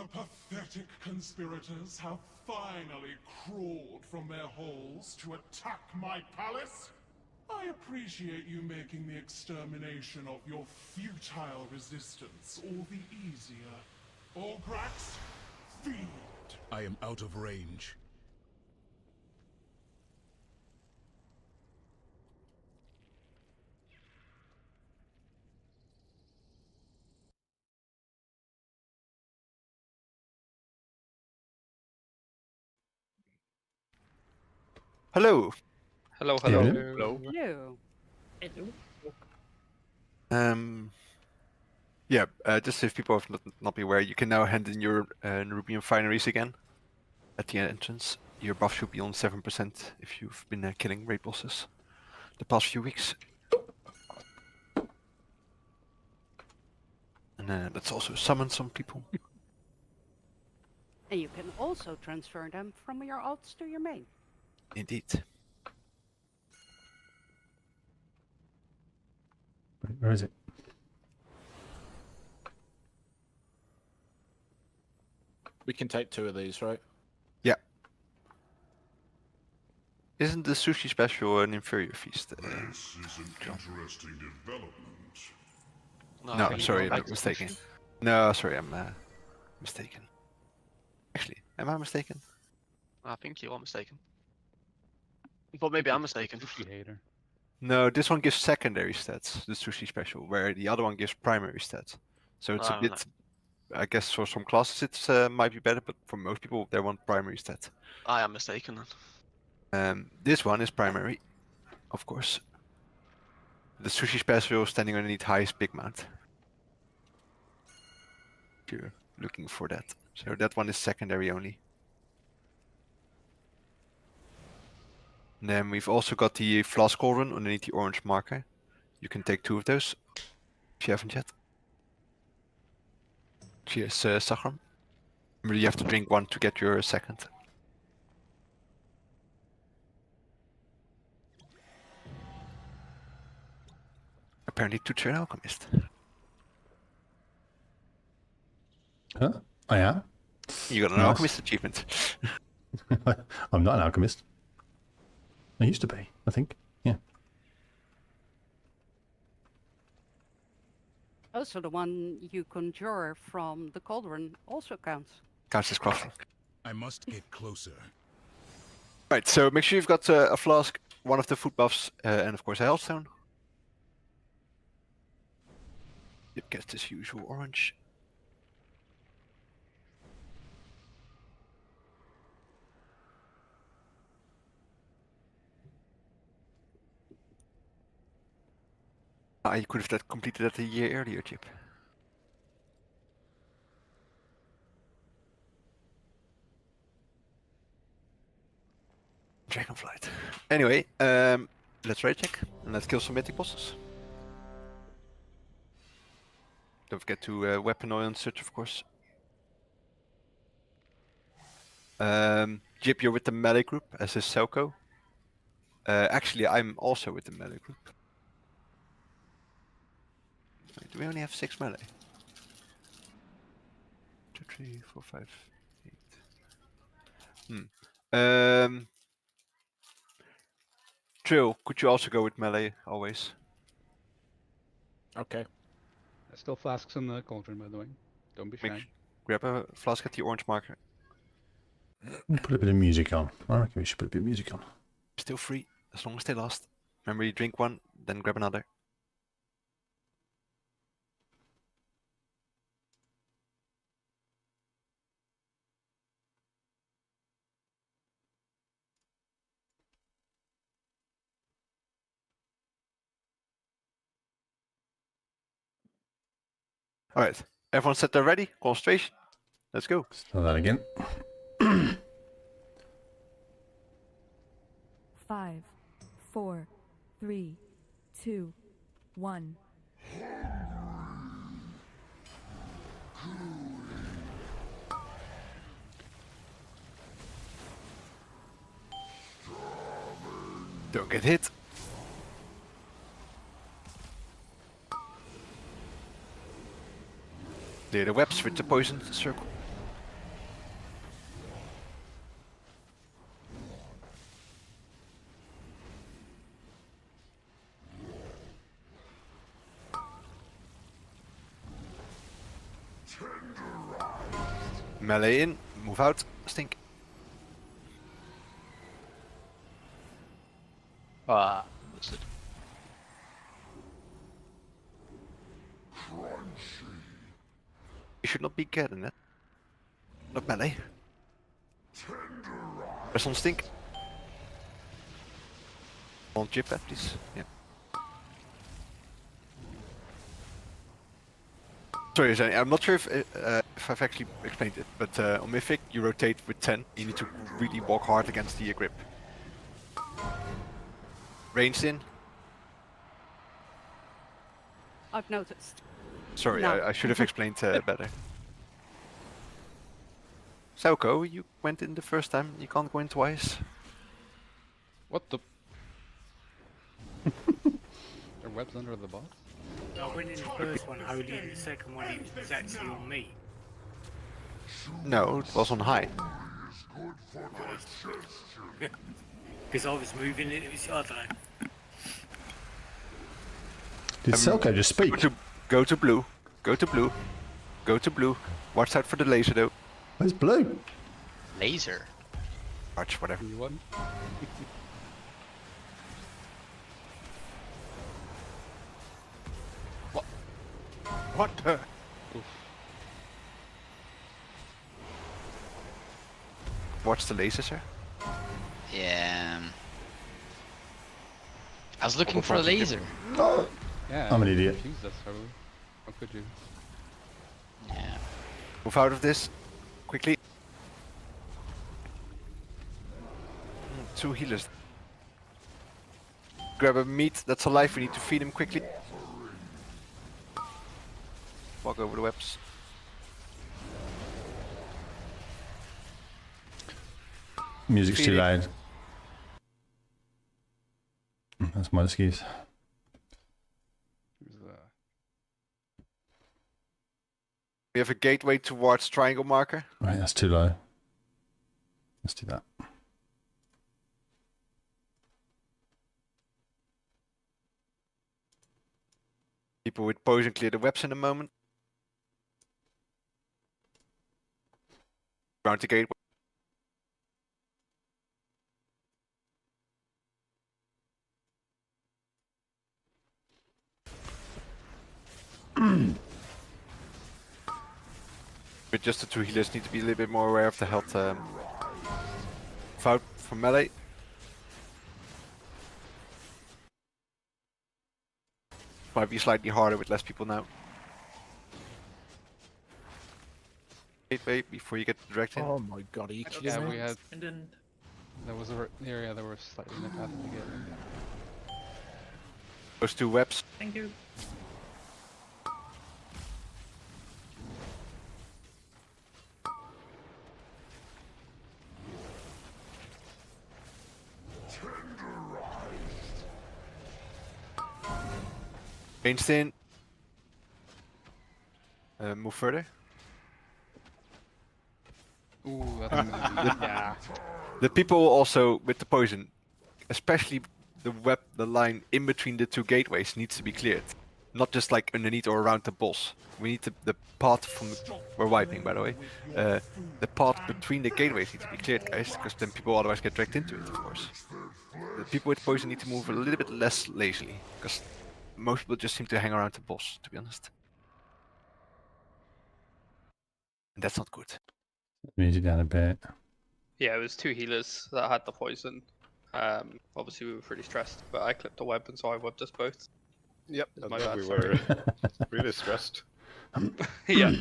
The pathetic conspirators have finally crawled from their holes to attack my palace. I appreciate you making the extermination of your futile resistance all the easier. Orgrax, feed! I am out of range. Hello. Hello. Hello. Yeah, just if people have not be aware, you can now hand in your Rubian fineries again at the entrance. Your buff should be on 7% if you've been killing raid bosses the past few weeks. And let's also summon some people. And you can also transfer them from your alts to your main. Indeed. Where is it? We can take 2 of these, right? Yeah. Isn't the sushi special an inferior feast? This is an interesting development. No, sorry, I'm mistaken. No, sorry, I'm mistaken. Actually, am I mistaken? I think you are mistaken. But maybe I'm mistaken. Hater. No, this one gives secondary stats, the sushi special, where the other one gives primary stats. So it's a bit, I guess for some classes it might be better, but for most people they want primary stats. I am mistaken then. This one is primary, of course. The sushi special standing underneath highest big mount. If you're looking for that. So that one is secondary only. And then we've also got the flask cauldron underneath the orange marker. You can take 2 of those if you haven't yet. Cheers, Sahram. Remember, you have to drink 1 to get your second. Apparently, to an alchemist. Huh? I am? You got an Nice. alchemist achievement. I'm not an alchemist. I used to be, I think. Yeah. Also, the one you conjure from the cauldron also counts. Counts as crafting. I must get closer. Right, so make sure you've got a flask, 1 of the food buffs, and of course a healthstone. It gets this usual orange. Ah, you could have that completed that a year earlier, Chip. Dragonflight. Anyway, let's raid check and let's kill some mythic bosses. Don't forget to weapon oil and such, of course. Jip, you're with the melee group, as is Selko. Actually, I'm also with the melee group. Wait, do we only have 6 melee? 2, 3, 4, 5, 8. Trill, could you also go with melee always? Okay. There's still flasks in the cauldron, by the way. Don't be shy. Grab a flask at the orange marker. Put a bit of music on. I reckon we should put a bit of music on. Still free, as long as they last. Remember, you drink 1, then grab another. Alright, everyone set there ready? Concentration. Let's go. Let's try that again. 5, 4, 3, 2, 1. Don't get hit. Clear the webs with the poison circle. Melee in, move out, stink. Ah, understood. You should not be getting it. Not melee. Press on stink. On chip that, please. Yeah. Sorry, Zane, I'm not sure if I've actually explained it, but on Mythic you rotate with 10. You need to really walk hard against the grip. Ranged in. I've noticed. Sorry, No. I should have explained better. Sauko, you went in the first time, you can't go in twice. What the? There are webs under the boss? I went in the first one holy, and the second one it was actually on me. No, it was on high. Because I was moving it was, I don't know. Did Selko just speak? Go to blue. Go to blue. Go to blue. Watch out for the laser though. Where's blue? Laser. Watch whatever. You won? What the? Oof. Watch the laser, sir. Yeah. I was looking What for a about you? laser. Yeah, I'm an idiot. Confused us, probably. How could you? Yeah. Move out of this. Quickly. 2 healers. Grab a meat that's alive, we need to feed him quickly. Walk over the webs. Music's too Feeding. loud. That's my excuse. Who's We have a gateway towards triangle marker. Right, that's too low. Let's do that. People with poison clear the webs in a moment. Round the gateway. But just the 2 healers need to be a little bit more aware of the health. Out from melee. Might be slightly harder with less people now. Gateway before you get direct in. Oh my god, are you that? kidding Yeah, me? we had. And then There was a area that were slightly in the path to get in. Those 2 webs. thank you. Ranged in. Move further. Ooh, that's yeah. The people also with the poison, especially the line in between the 2 gateways needs to be cleared. Not just like underneath or around the boss. We need the path from we're wiping, by the way. The path between the gateways needs to be cleared, guys, because then people otherwise get dragged into it, of course. The people with poison need to move a little bit less lazily, because most people just seem to hang around the boss, to be honest. And that's not good. Music down a bit. Yeah, it was 2 healers that had the poison. Obviously we were pretty stressed, but I clipped a web and so I webbed us both. Yep, It's I my bet bad, we sorry. were really stressed. Yeah.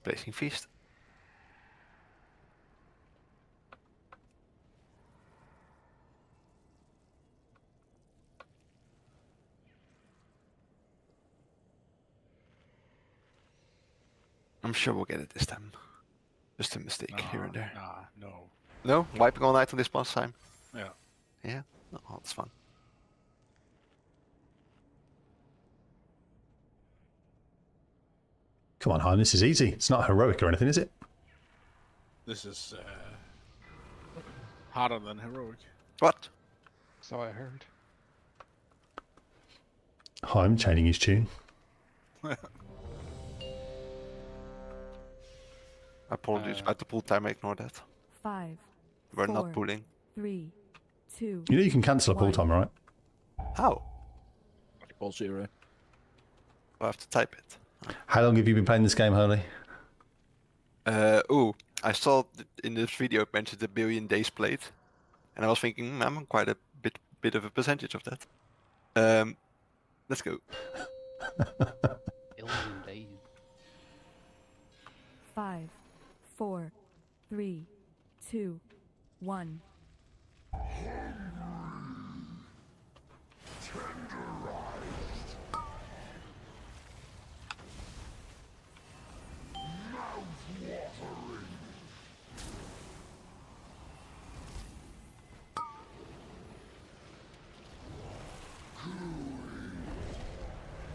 Blazing Feast. I'm sure we'll get it this time. Just a mistake here and there. No. No? Wiping all night on this boss time? Yeah. Yeah? Oh, that's fun. Come on, Han, this is easy. It's not heroic or anything, is it? This is harder than heroic. What? So I heard. I'm chaining his tune. Apologies about the pull time, I ignore that. 5, We're 4, not pulling. 3, 2. You know you can cancel a pull 1. timer, right? How? Pull 0. I have to type it. How long have you been playing this game, Hurley? I saw in this video it mentioned 1 billion days played, and I was thinking I'm on quite a bit of a percentage of that. Let's go. Billion days. 5, 4, 3, 2, 1.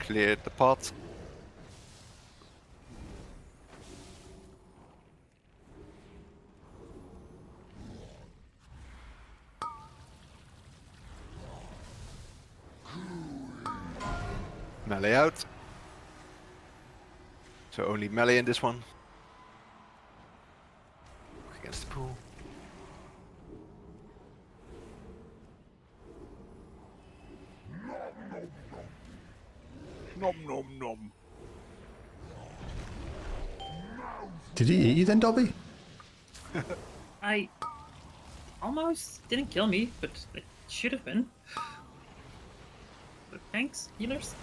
Cleared the pot. Melee out. So only melee in this one. Against the pool. Nom nom nom. Did he eat you then, Dobby? I almost didn't kill me, but it should have been. But thanks, healers.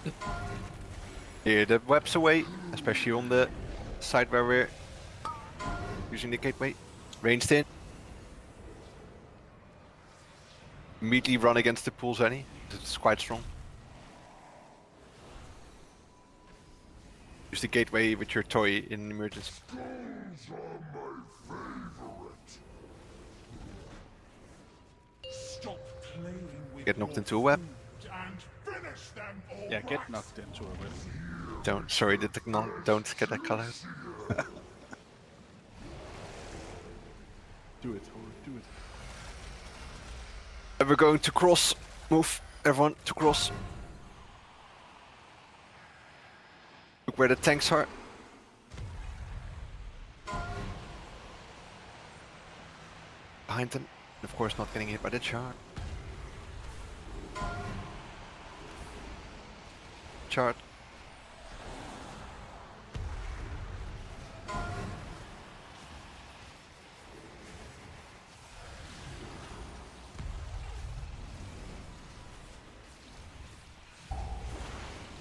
Clear the webs away, especially on the side where we're using the gateway. Ranged in. Immediately run against the pool, Zenny. It's quite strong. Use the gateway with your toy in emergency. Stop playing with Get knocked your into a web. food and finish them all Yeah, get right. knocked into a web. Don't get that cut out. Do it, Horde, do it. And we're going to cross. Move, everyone, to cross. Look where the tanks are. Behind them. Of course, not getting hit by the chart. Chart.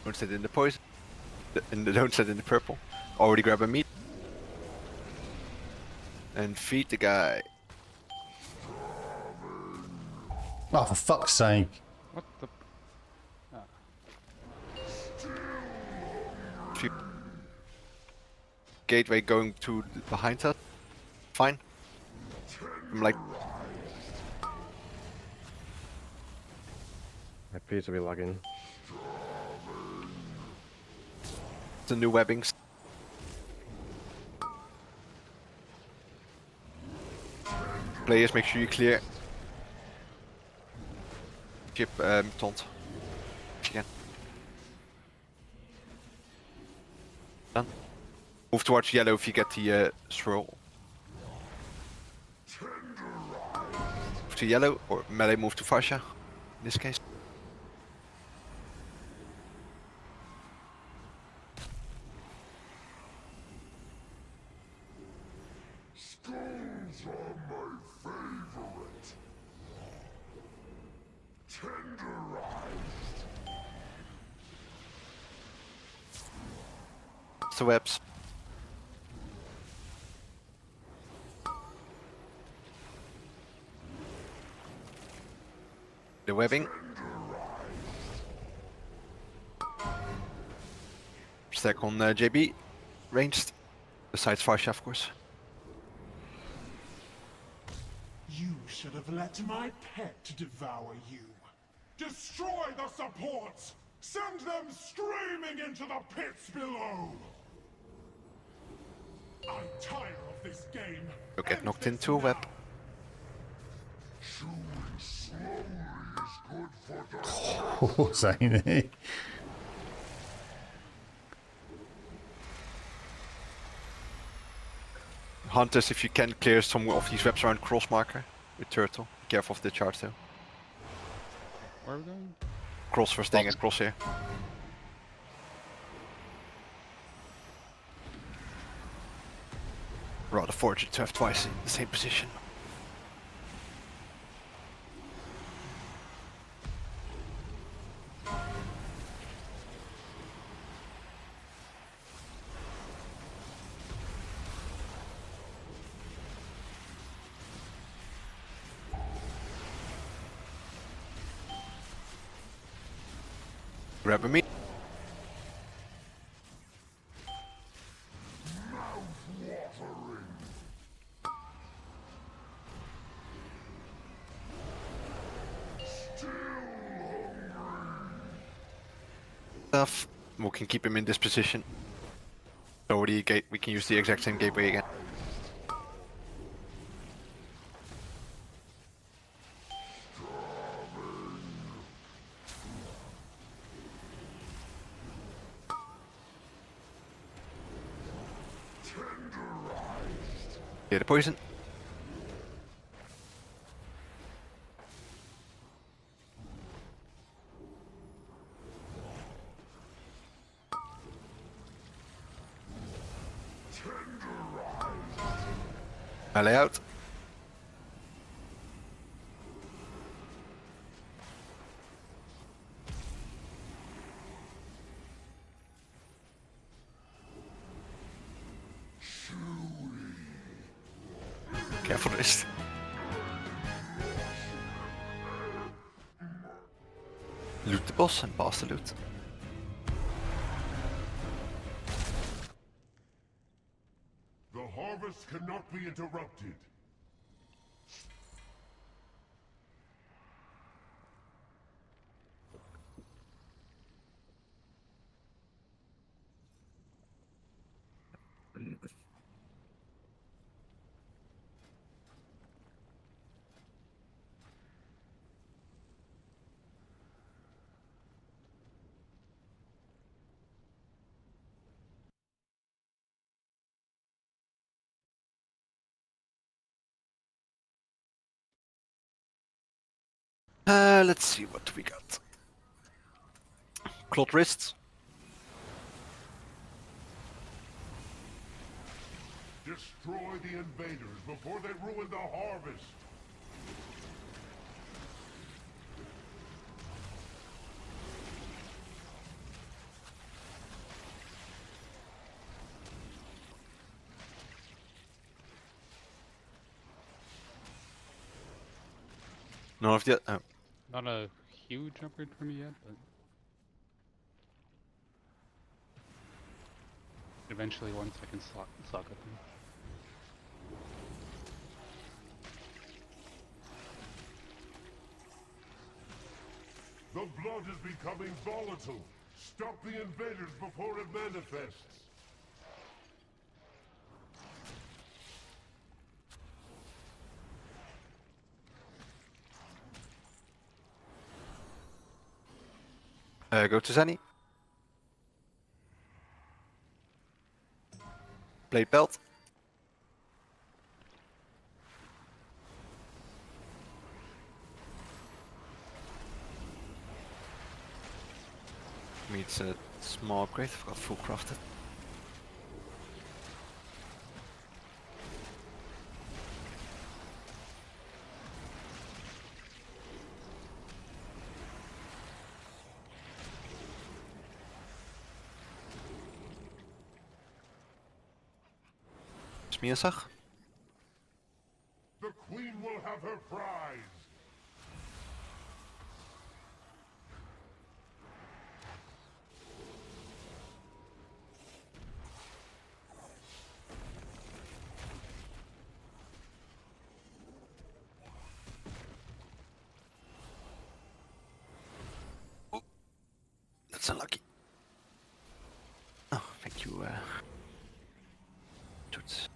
Don't sit in the poison. Don't sit in the purple. Already grab a meat. And feed the guy. Oh, for fuck's sake. What the? Gateway going to behind us. Fine. I'm like, I appear to be lagging. the new webbings. Players, make sure you clear. Chip, taunt. Again. Done. Move towards yellow if you get the swirl. Move to yellow, or melee move to Fascia, in this case. The webs. The webbing. Stack on JB. Ranged. Besides Fascia, of course. You should have let my pet devour you. Destroy the supports! Send them screaming into the pits below! I tire of this game. You'll get End knocked this into a web. now. Chewing slowly is good for Oh, Zany. Hunters, if you can, clear some of these webs around cross marker with turtle. Be careful of the charge though. Where are we going? Cross for staying at cross here. Rather fortunate to have twice in the same position. Grab a meat. Stuff. We can keep him in this position. So the gate, we can use the exact same gateway again. Get the poison. Melee out. Careful wrist. Loot the boss and pass the loot. The harvest cannot be interrupted. Let's see what we got. Clawed wrists. Destroy the invaders before they ruin the harvest. None of the. Oh. Not a huge upgrade for me yet, but eventually once I can sock up him. The blood is becoming volatile. Stop the invaders before it manifests. Go to Zenny. Blade belt. Needs a small upgrade. I've got full crafted. Smearsag. The queen will have her prize. That's unlucky. Oh, thank you, Toots.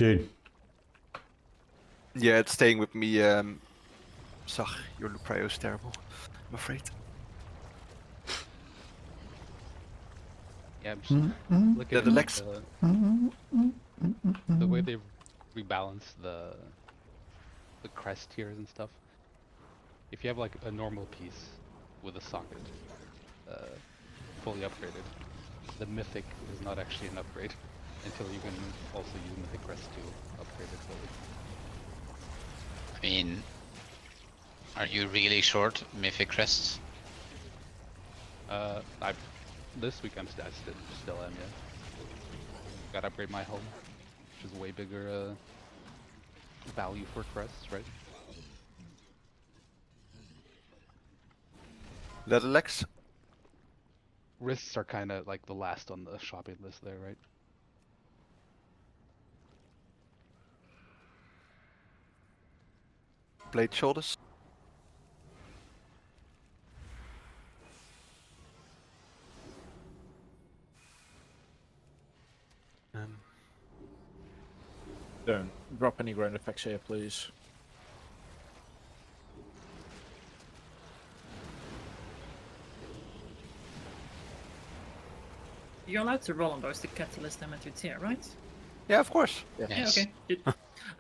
June. Yeah, it's staying with me. Zag, your Lucario is terrible. I'm afraid. Yeah, I'm just looking at Alex. the way they rebalance the crest tiers and stuff. If you have like a normal piece with a socket, fully upgraded, the Mythic is not actually an upgrade until you can also use Mythic Crest to upgrade it fully. I mean, are you really short Mythic Crests? This week I still am, yeah. Gotta upgrade my home, which is way bigger value for crests, right? That Alex. Wrists are kind of like the last on the shopping list there, right? Blade shoulders. Don't drop any ground effects here, please. You're allowed to roll on those to catalyst them into tier, right? Yeah, of course. Yeah, Yes. okay.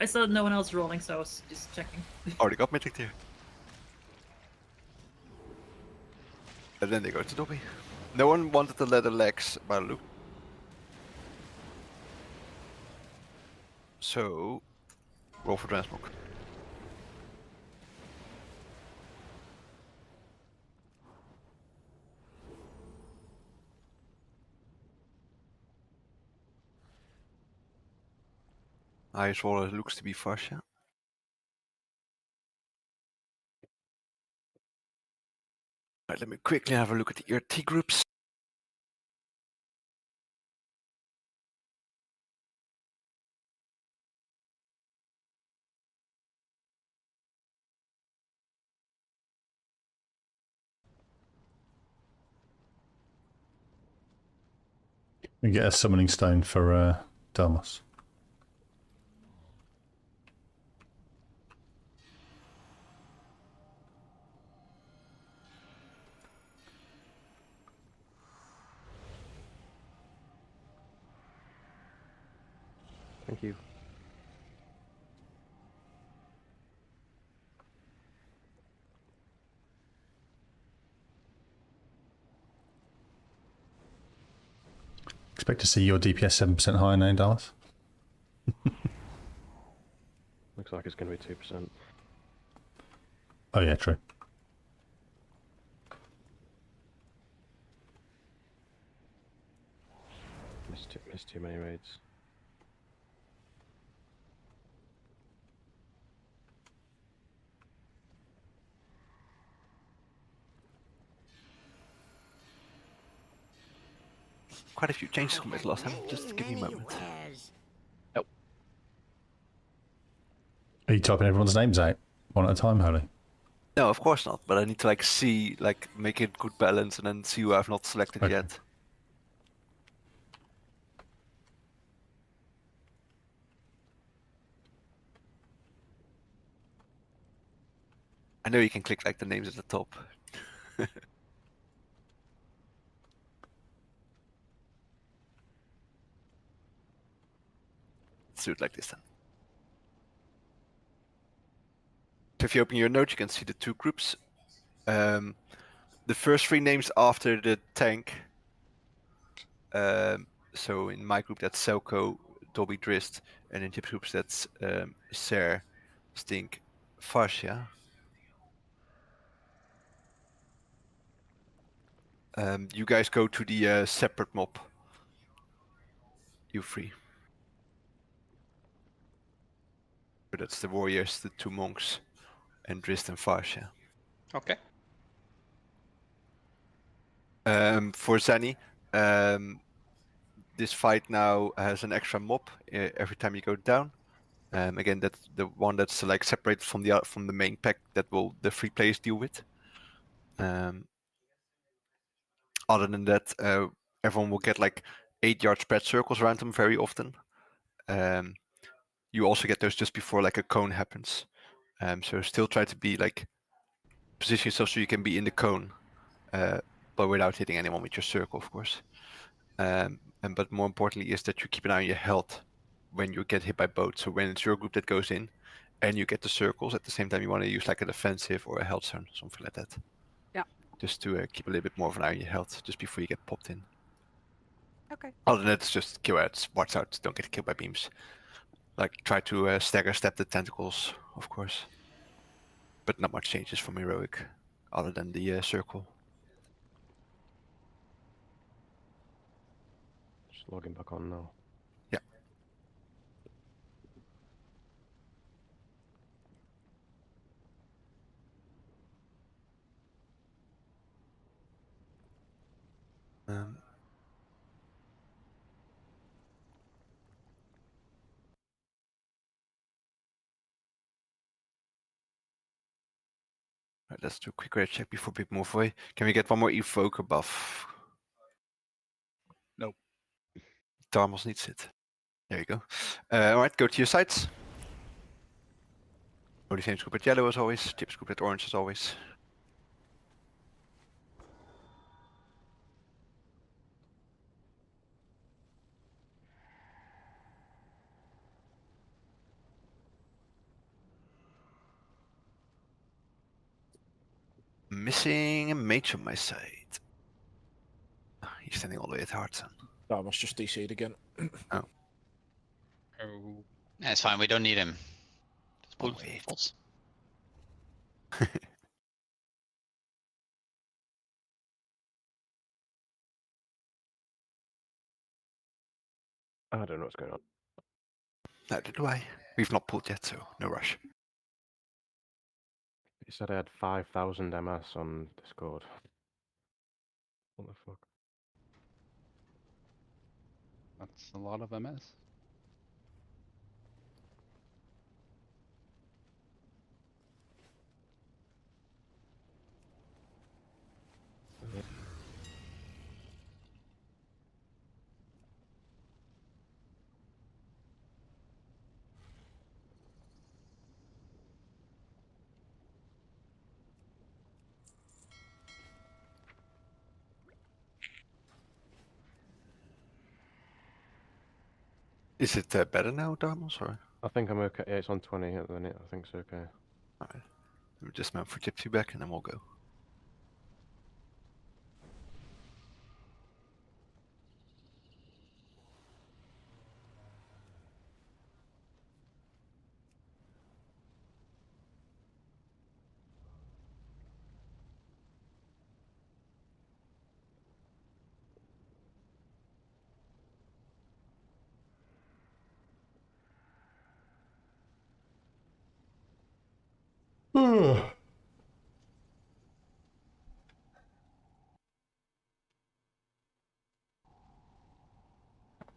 I saw no one else rolling, so I was just checking. Already got Mythic tier. And then they go to Dobby. No one wanted to let Alex by the loop. So, roll for Transmog. Highest roller looks to be Fascia. Right, let me quickly have a look at the ERT groups. We get a summoning stone for Delmos. Thank you. Expect to see your DPS 7% higher now, Dallas. Looks like it's going to be 2%. Oh yeah, true. Missed too many raids. Quite a few changes compared to last time. Just give me a moment. Nope. Are you typing everyone's names out one at a time, Holy? No, of course not. But I need to like see, like make it good balance, and then see who I've not selected Okay. yet. I know you can click like the names at the top. Let's do it like this then. So if you open your note, you can see the two groups. The first three names after the tank. So in my group that's Selko, Dobby Drist, and in Chip's groups that's Ser, Stink, Fascia. You guys go to the separate mob. You three. So that's the warriors, the two monks, and Drist and Fascia. Okay. For Zani, this fight now has an extra mob every time you go down. Again, that's the one that's like separated from the main pack that will the free players deal with. Other than that, everyone will get like 8-yard spread circles around them very often. you also get those just before like a cone happens. So still try to be like position yourself so you can be in the cone, but without hitting anyone with your circle, of course. But more importantly is that you keep an eye on your health when you get hit by boats. So when it's your group that goes in, and you get the circles at the same time, you want to use like a defensive or a health zone, something like that. Yeah. Just to keep a little bit more of an eye on your health just before you get popped in. Okay. Other than that, it's just kill outs, watch out, don't get killed by beams. Like try to stagger step the tentacles, of course. But not much changes from heroic, other than the circle. Just logging back on now. Yeah. Right, let's do a quick rate check before we move away. Can we get one more evoker buff? Nope. Darmos needs it. There you go. Alright, go to your sides. Holy Flames group at yellow as always, Chips group at orange as always. Missing a mage on my side. He's standing all the way at Heartson. That was just DC'd again. Oh. Oh. That's fine, we don't need him. Just pull wait. pulse. I don't know what's going on. Neither do I. We've not pulled yet, so no rush. He said I had 5,000 MS on Discord. What the fuck? That's a lot of MS. Is it better now, Darmos, or? I think I'm okay. Yeah, it's on 20 at the minute. I think it's okay. Alright. We'll just mount for Gypsy back and then we'll go.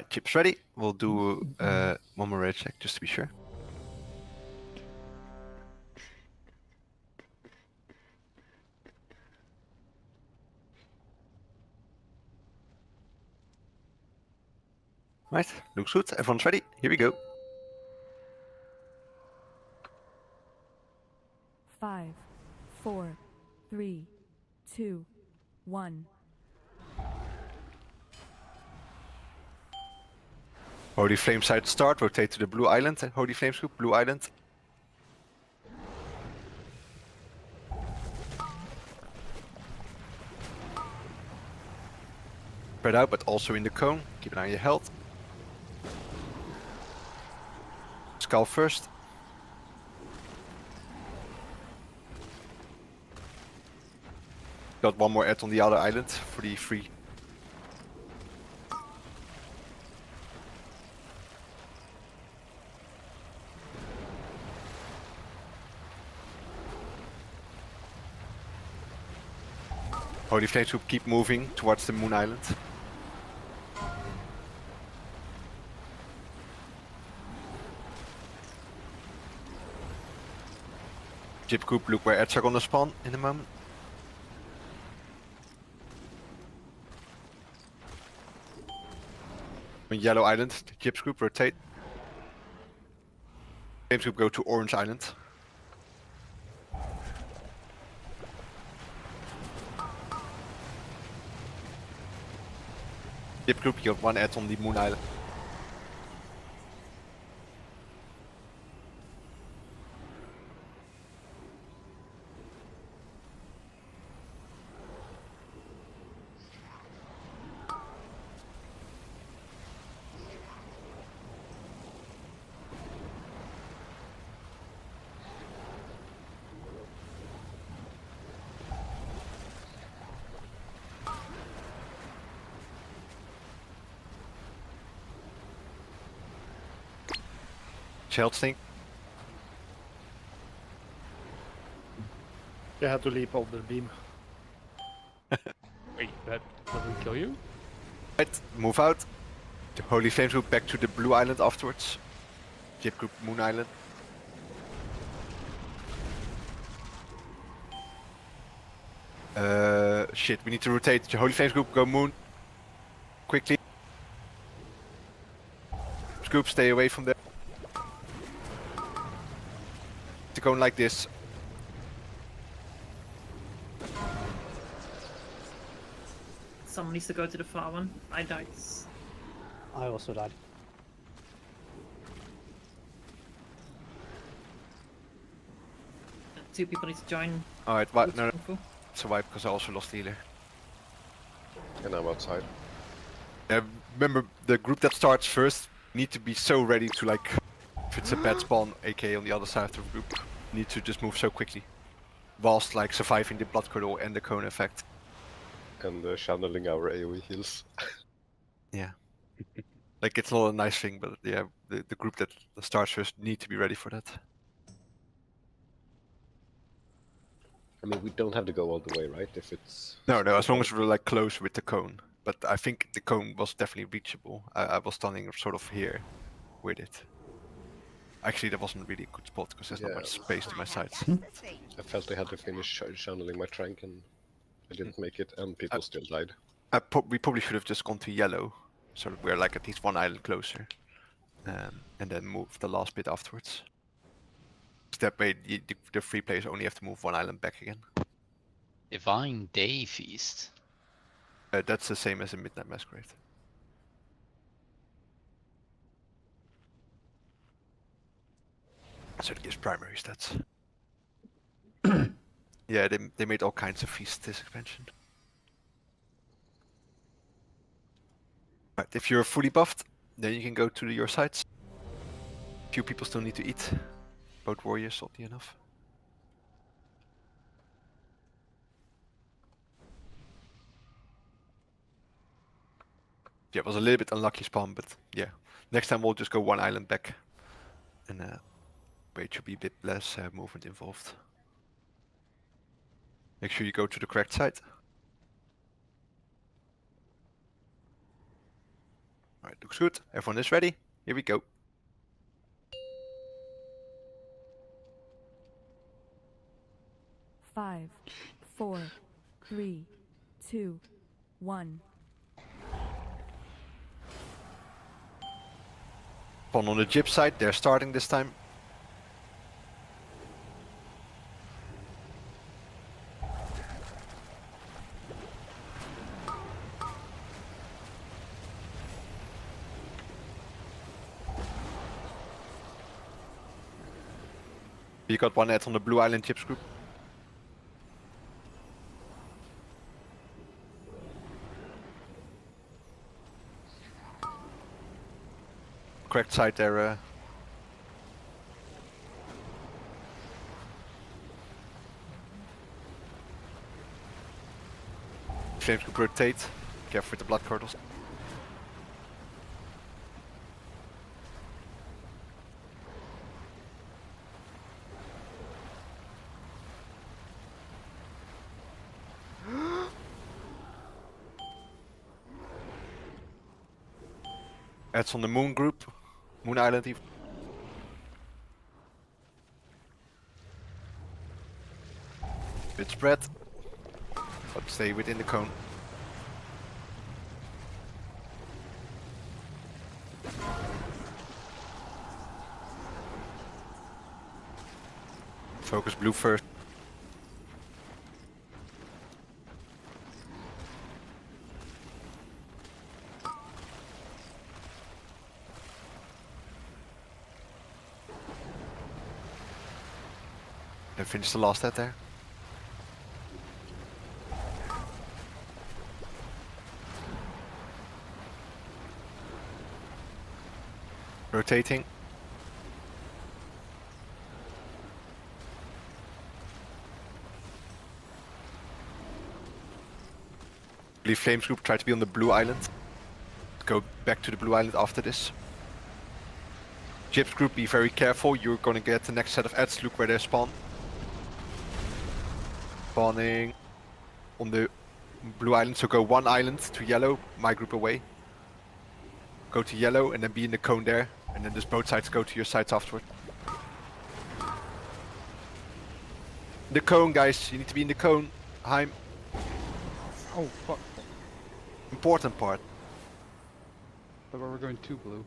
Chips ready. We'll do one more raid check just to be sure. Right, looks good. Everyone's ready. Here we go. 5, 4, 3, 2, 1. Holy Flame side start. Rotate to the blue island. Holy Flames group, blue island. Spread out, but also in the cone. Keep an eye on your health. Skull first. Got one more ad on the other island for the free. Holy Flames group keep moving towards the Moon Island. Gyp group, look where ads are gonna spawn in a moment. On Yellow Island, Gyps group, rotate. Flames group go to Orange Island. Dip group, you have one ad on the Moon Island. Child Stink. You had to leap over the beam. Wait, that doesn't kill you? Right, move out. The Holy Flames group back to the Blue Island afterwards. Jip group Moon Island. Shit, we need to rotate. The Holy Flames group go Moon. Quickly. Group, stay away from there. To go like this. Someone needs to go to the far one. I died. I also died. Two people need to join. Alright, no, it's a wipe because I also lost the healer. And I'm outside. Remember, the group that starts first need to be so ready to, like, if it's a bad spawn, aka on the other side of the group, need to just move so quickly. Whilst, like, surviving the blood curdle and the cone effect. And channeling our AoE heals. Yeah. Like, it's not a nice thing, but yeah, the group that starts first need to be ready for that. I mean, we don't have to go all the way, right? If it's... No, as long as we're, like, close with the cone. But I think the cone was definitely reachable. I was standing sort of here with it. Actually, that wasn't really a good spot because there's not much space to my sides. I felt I had to finish channeling my trank and I didn't make it and people still died. We probably should have just gone to yellow, so that we're like at least one island closer. And then move the last bit afterwards. That way, the free players only have to move one island back again. Divine Day Feast. That's the same as a Midnight Masquerade. So it gives primary stats. Yeah, they made all kinds of feasts this expansion. Right, if you're fully buffed, then you can go to your sides. Few people still need to eat. Both warriors, oddly enough. Yeah, it was a little bit unlucky spawn, but yeah. Next time we'll just go one island back. And where it should be a bit less movement involved. Make sure you go to the correct side. Alright, looks good. Everyone is ready. Here we go. Five, 4, 3, 2, 1. Spawn on the Jib side, they're starting this time. You got one ad on the Blue Island Chips group. Correct side there. Flames group rotate. Careful with the blood curdles. Ads on the Moon group. Moon Island even. Bit spread. But stay within the cone. Focus blue first. And finish the last set there. Rotating. Leave Flames group, try to be on the blue island. Go back to the blue island after this. Gyps group, be very careful. You're gonna get the next set of ads. Look where they spawn. Spawning on the blue island, so go one island to yellow, my group away. Go to yellow and then be in the cone there. And then just both sides go to your sides afterward. The cone, guys. You need to be in the cone. Heim. Oh, fuck. Important part. But we're going too blue.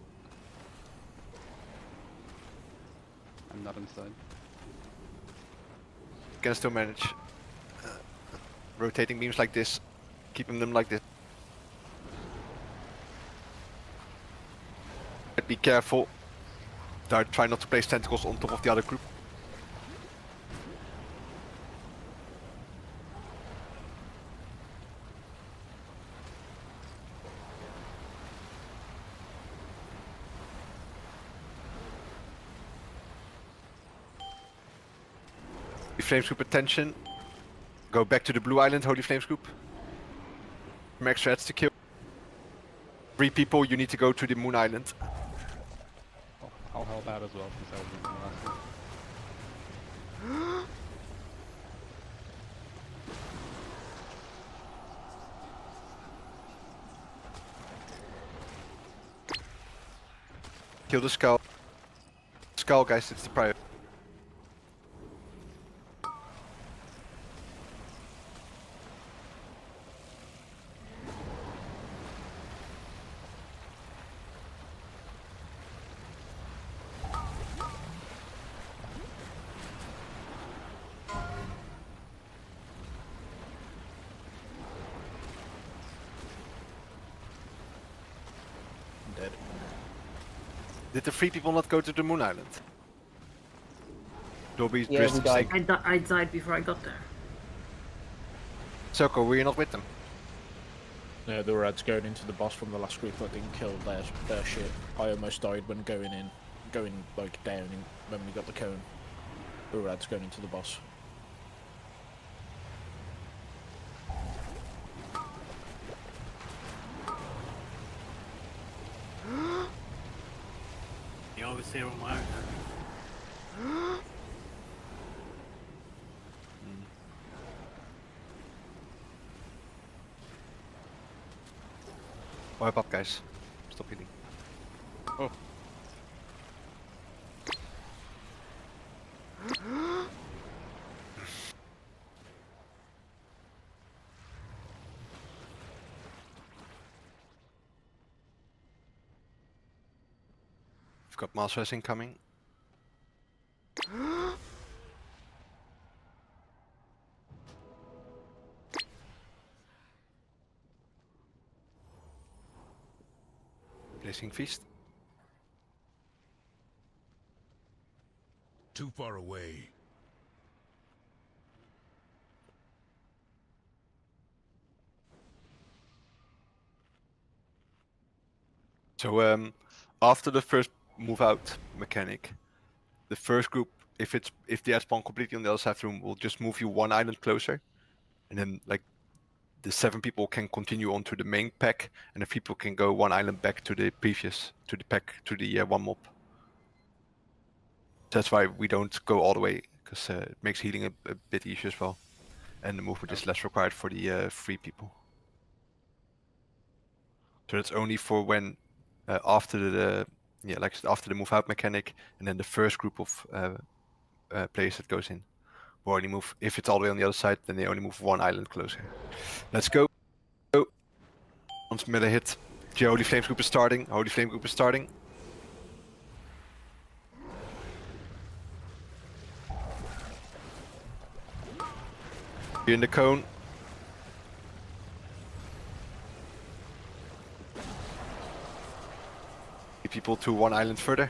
I'm not inside. Can still manage. Rotating beams like this. Keeping them like this. Be careful. Try not to place tentacles on top of the other group. Flames group attention. Go back to the blue island, Holy Flames group. Some extra heads to kill. 3 people, you need to go to the moon island. Oh, I'll help out as well since I was in the last one. Kill the skull. Skull, guys, it's the priority. Dead. Did the 3 people not go to the moon island? Dobby, Yeah, we died. I died before I got there. Soko, were you not with them? Yeah, the reds going into the boss from the last group that didn't kill their shit. I almost died when going like down when we got the cone. The reds going into the boss. You always say on my own. Wipe up, guys. Stop healing. Oh. We've got Master Racing coming. Placing feast. Too far away. So after the first move out mechanic, the first group, if the ad spawn completely on the other side of the room, will just move you one island closer, and then like the 7 people can continue on to the main pack, and the people can go one island back to the pack to the one mob. That's why we don't go all the way, because it makes healing a bit easier as well, and the movement is less required for the 3 people. So that's only for when after the like I said, after the move out mechanic, and then the first group of players that goes in will only move. If it's all the way on the other side, then they only move one island closer. Let's go. Once meta hit, the Holy Flames group is starting. Holy Flame group is starting. You're in the cone. Keep people to one island further.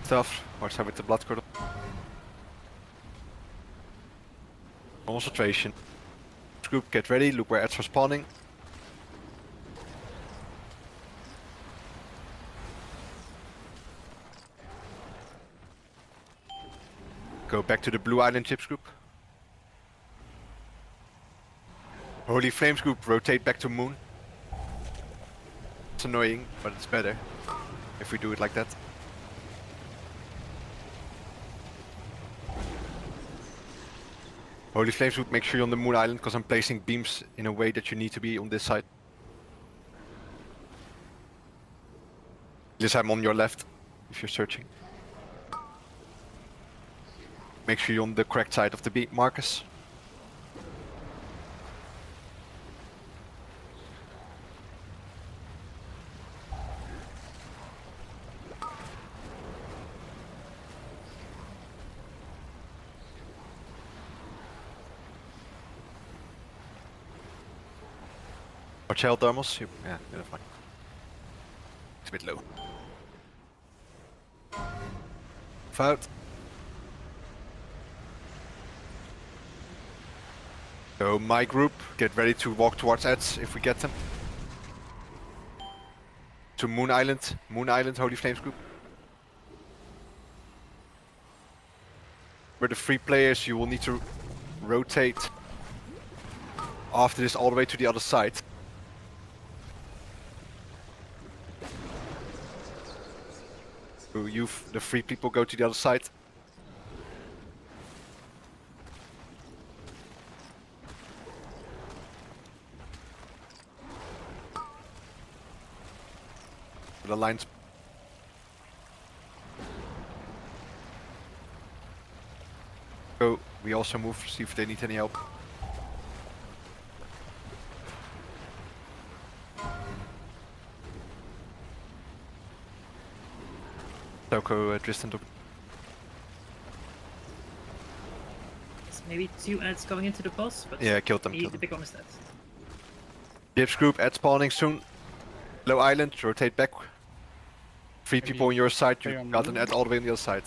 Stuff. Watch out with the blood curdle. Concentration. Group, get ready. Look where ads are spawning. Go back to the blue island chips group. Holy Flames group, rotate back to moon. It's annoying, but it's better if we do it like that. Holy Flames group, make sure you're on the moon island because I'm placing beams in a way that you need to be on this side. Yes, I'm on your left if you're searching. Make sure you're on the correct side of the beam, Marcus. Watch out, thermals. Yeah, you're fine. It's a bit low. Move out. So my group, get ready to walk towards ads if we get them. To Moon Island, Holy Flames group. For the free players, you will need to rotate after this all the way to the other side. So you, the free people, go to the other side. The lines. Go. We also move, see if they need any help. Toko, Tristan. Maybe 2 ads going into the boss, but Yeah, killed them. the big one is dead. Gibbs group, ad spawning soon. Low island, rotate back. 3 people on your side, you got an ad all the way on the other side.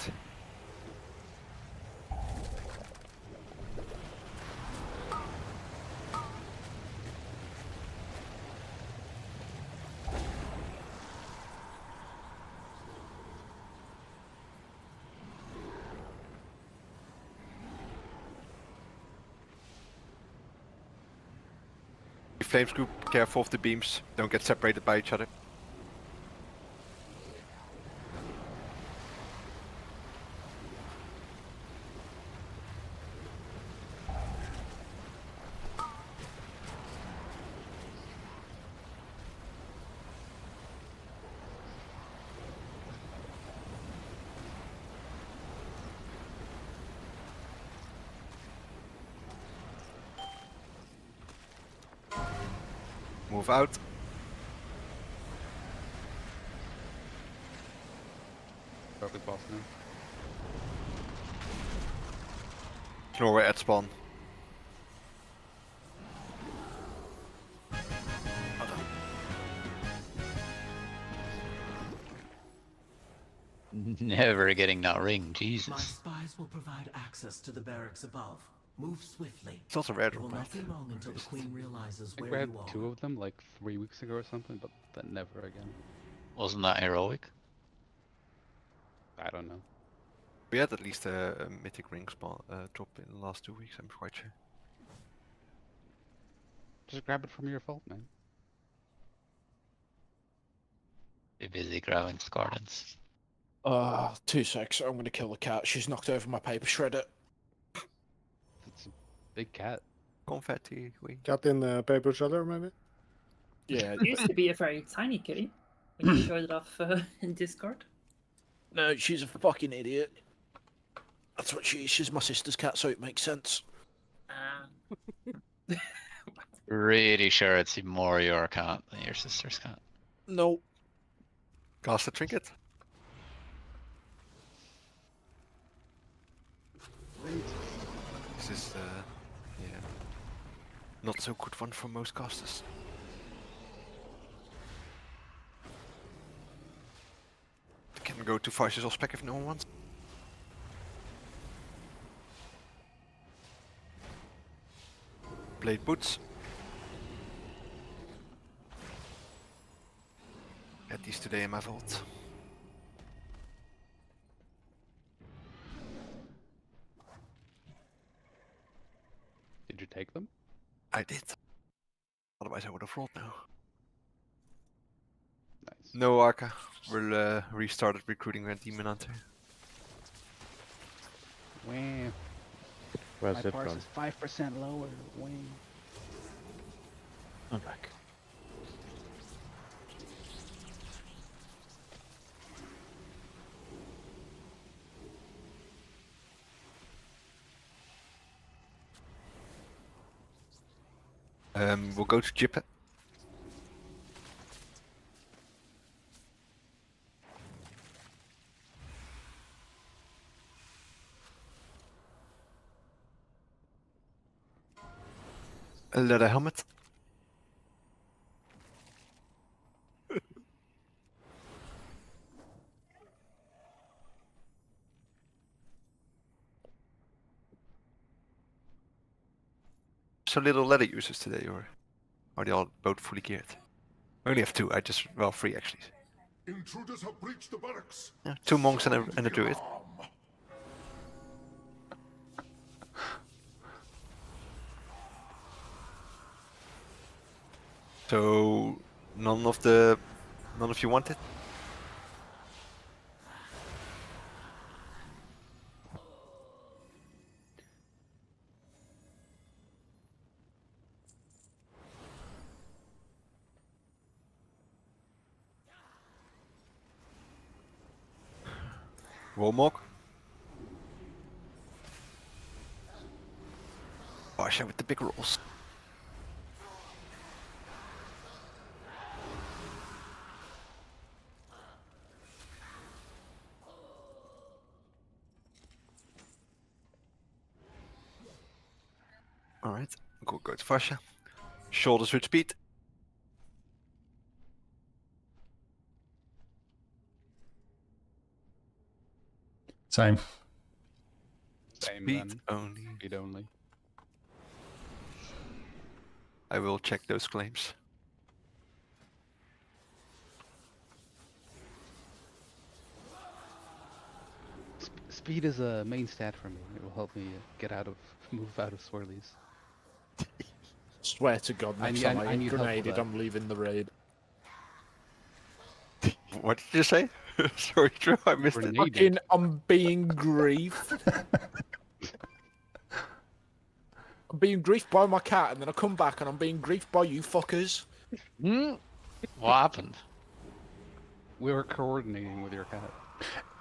Flames group, careful of the beams, don't get separated by each other. Move out. Perfect boss now. Ignore at spawn. Never getting that ring, Jesus. My spies will provide access to the barracks above. Move swiftly. It's also rare It will drop, not be long until the Queen realizes I where grabbed you are. 2 of them like 3 weeks ago or something, but then never again. Wasn't that heroic? I don't know. We had at least a mythic ring spawn drop in the last 2 weeks, I'm quite sure. Just grab it from your vault, man. Be busy grabbing Scardens. 2 secs. I'm gonna kill the cat. She's knocked over my paper shredder. It's a big cat. Confetti, we. Cat in the paper shredder, maybe? Yeah. It used to be a very tiny kitty when you showed it off in Discord. No, she's a fucking idiot. That's what she is. She's my sister's cat, so it makes sense. Really sure it's more your cat than your sister's cat. No. Cast a trinket. This is, yeah, not so good one for most casters. Can go to Vices or Spec if no one wants. Blade boots. Get these today in my vault. Did you take them? I did. Otherwise I would have rolled now. Nice. No Arca. We'll restarted recruiting a Demon Hunter. Wow. Where's My it parse gone? is 5% lower. Wow. I'm back. We'll go to Jip. A leather helmet. So little leather users today, or are they all both fully geared? I only have two. I just, well, three actually. Intruders have breached the barracks. Yeah, two monks and a druid. So none of you want it? Warmog. Barsha with the big rolls. Alright, go to Varsha. Shoulders with speed. Same. Same Speed then. only. Speed only. I will check those claims. Speed is a main stat for me. It will help me move out of swirlies. Swear to God, next time I need get help with grenaded, that. I'm leaving the raid. What did you say? Sorry, Drew, I missed it. Fucking, I'm being griefed. I'm being griefed by my cat, and then I come back and I'm being griefed by you fuckers. What happened? We were coordinating with your cat.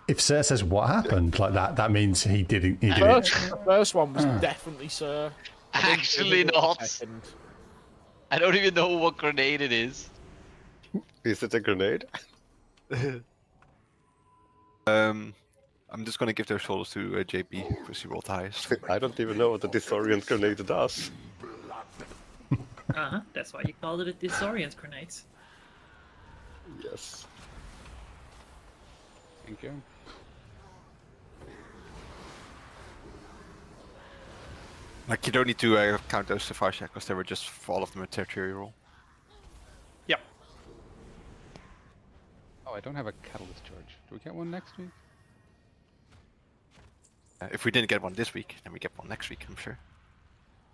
If Sir says what happened like that, that means he didn't. He did The first one was definitely Sir. I didn't Actually give it a not. second. I don't even know what grenade it is. Is it a grenade? I'm just gonna give those shoulders to JP because he rolled the highest. I don't even know what the disorient grenade does. That's why you called it a disorient grenade. Yes. Thank you. Like you don't need to count those to Varsha because they were just for all of them a tertiary roll. Yep. Oh, I don't have a catalyst charge. Do we get one next week? If we didn't get one this week, then we get one next week, I'm sure.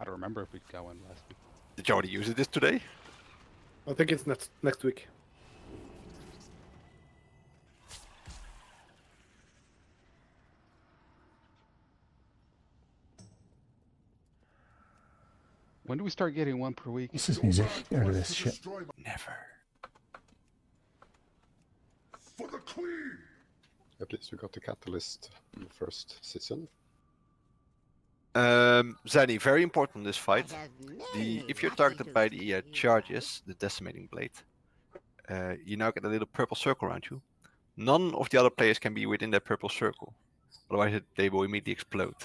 I don't remember if we got one last week. Did you already use it this today? I think it's next week. When do we start getting one per week? This is music. Get rid of this shit. Never. For the Queen! At least we got the catalyst in the first season. Zani, very important in this fight. If you're targeted by the charges, the decimating blade, you now get a little purple circle around you. None of the other players can be within that purple circle, otherwise they will immediately explode.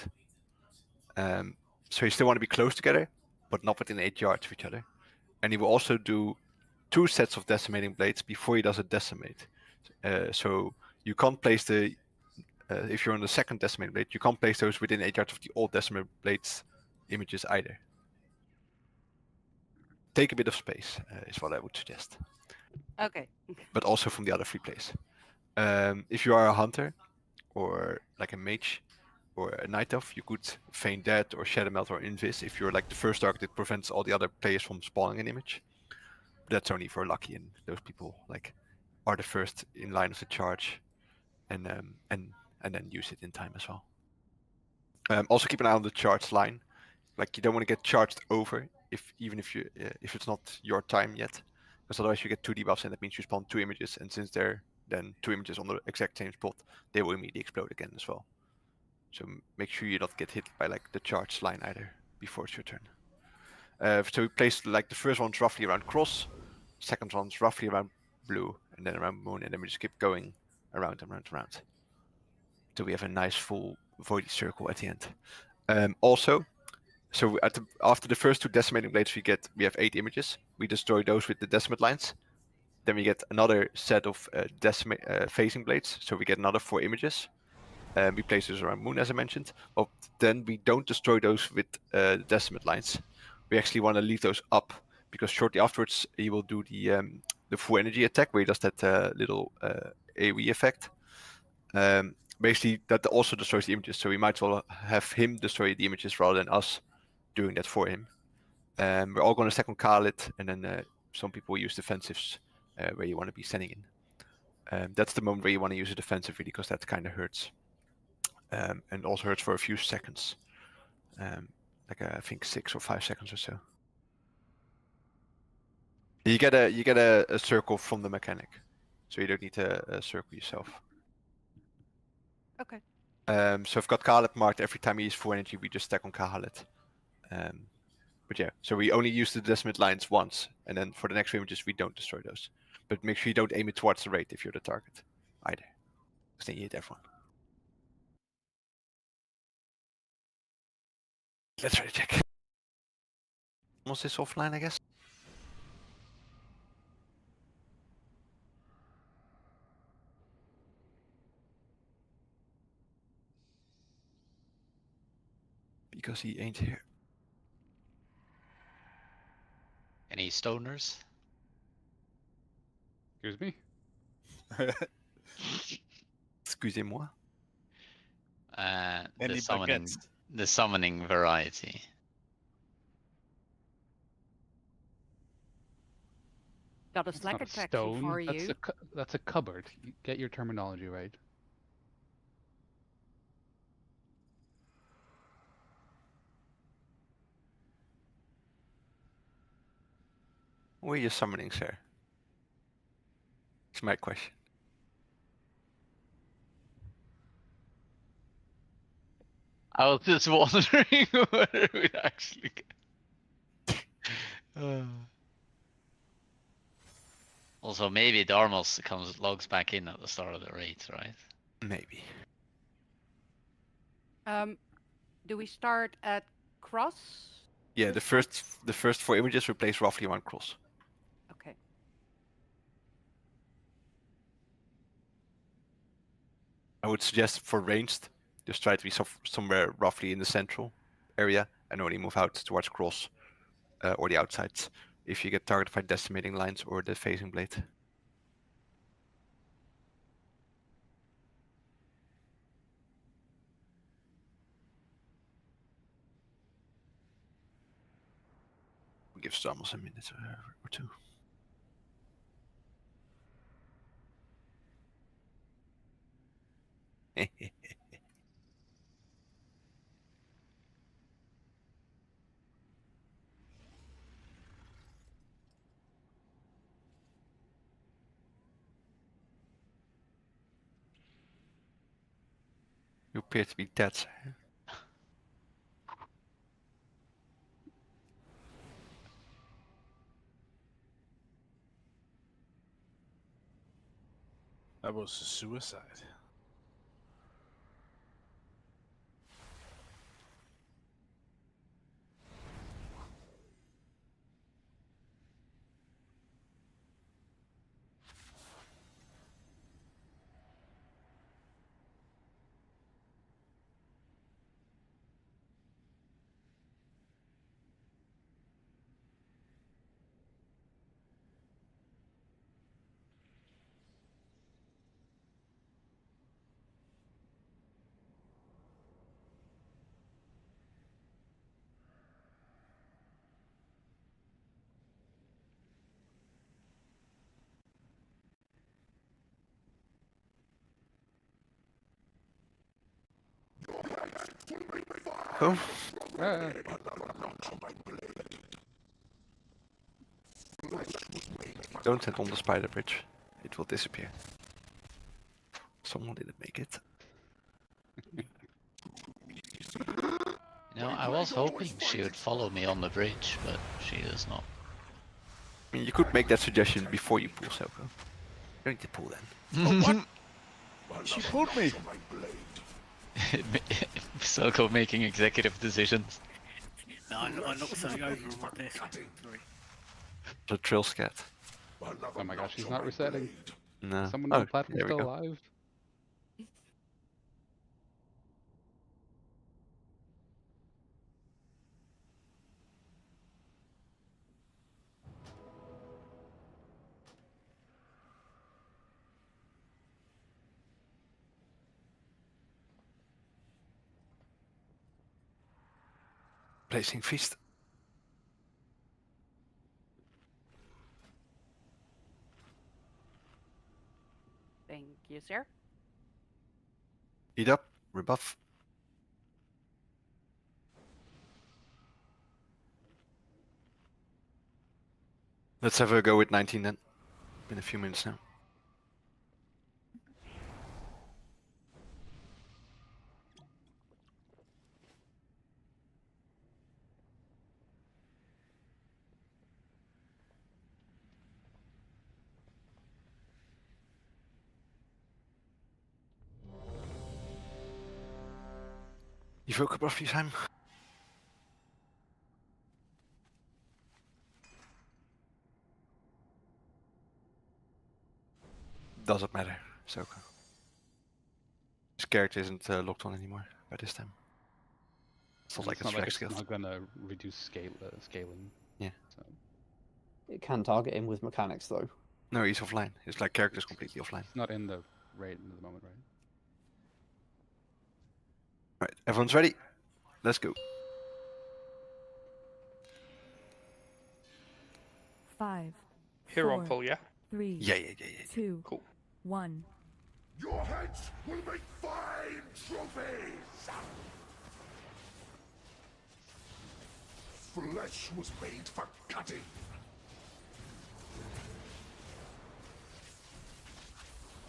So you still want to be close together, but not within 8 yards of each other. And he will also do 2 sets of decimating blades before he does a decimate. So you can't place the if you're on the second decimating blade, you can't place those within 8 yards of the old decimating blades images either. Take a bit of space is what I would suggest. Okay. But also from the other 3 players. If you are a hunter or like a mage or a night elf, you could feign dead or shadow melt or invis if you're like the first target that prevents all the other players from spawning an image. But that's only for lucky, and those people like are the first in line of the charge, and then use it in time as well. Also keep an eye on the charge line. Like you don't want to get charged over even if it's not your time yet, because otherwise you get 2 debuffs and that means you spawn 2 images, and since they're then 2 images on the exact same spot, they will immediately explode again as well. So make sure you don't get hit by like the charge line either before it's your turn. So we place like the first one's roughly around cross, second one's roughly around blue, and then around moon, and then we just keep going around and around till we have a nice full voidy circle at the end. Also, so after the first 2 decimating blades we have 8 images. We destroy those with the decimate lines. Then we get another set of phasing blades, so we get another 4 images. We place those around moon, as I mentioned. But then we don't destroy those with the decimate lines. We actually want to leave those up, because shortly afterwards he will do the full energy attack, where he does that little AoE effect. Basically, that also destroys the images, so we might as well have him destroy the images rather than us doing that for him. We're all going to stack on Khalid, and then some people use defensives where you want to be sending in. That's the moment where you want to use a defensive, really, because that kind of hurts. And also hurts for a few seconds. I think 6 or 5 seconds or so. You get a circle from the mechanic, so you don't need to circle yourself. Okay. So I've got Khalid marked. Every time he uses full energy, we just stack on Khalid. But yeah, so we only use the decimate lines once, and then for the next images we don't destroy those. But make sure you don't aim it towards the raid if you're the target, either, because then you hit everyone. Let's try to check. Was this offline, I guess? Because he ain't here. Any stoners? Excuse me? Excusez-moi. The summoning variety. Got a That's slack not a attack stone. for you. That's a cupboard. Get your terminology right. Where are you summoning, sir? It's my question. I was just wondering whether we'd actually get... Also, maybe Darmos logs back in at the start of the raid, right? Maybe. Do we start at cross? Yeah, the first 4 images replace roughly 1 cross. Okay. I would suggest for ranged, just try to be somewhere roughly in the central area and only move out towards cross or the outsides if you get targeted by decimating lines or the phasing blade. Give Stamos a minute or 2. You appear to be dead. That was a suicide. Cool. Don't stand on the spider bridge. It will disappear. Someone didn't make it. You know, I was hoping she would follow me on the bridge, but she does not. I mean, you could make that suggestion before you pull Soko. You don't need to pull then. Oh, what? She pulled me. Soko making executive decisions. No, I knocked something over on my desk. Sorry. The trail scat. Oh my gosh, she's not resetting. No. Someone on Oh, the platform there we still go. alive? Placing feast. Thank you, sir. Eat up. Rebuff. Let's have a go with 19 then. Been a few minutes now. Evoke a buff this time. Doesn't matter. Soko. His character isn't locked on anymore by this time. It's not like it's flex skills. not gonna reduce scaling. Yeah. So. It can target him with mechanics though. No, he's offline. His like character's completely offline. It's not in the raid at the moment, right? Right, everyone's ready. Let's go. 5, Here on 4, pull, yeah? 3, Yeah. 2, Cool. 1. Your heads will make fine trophies! Flesh was made for cutting.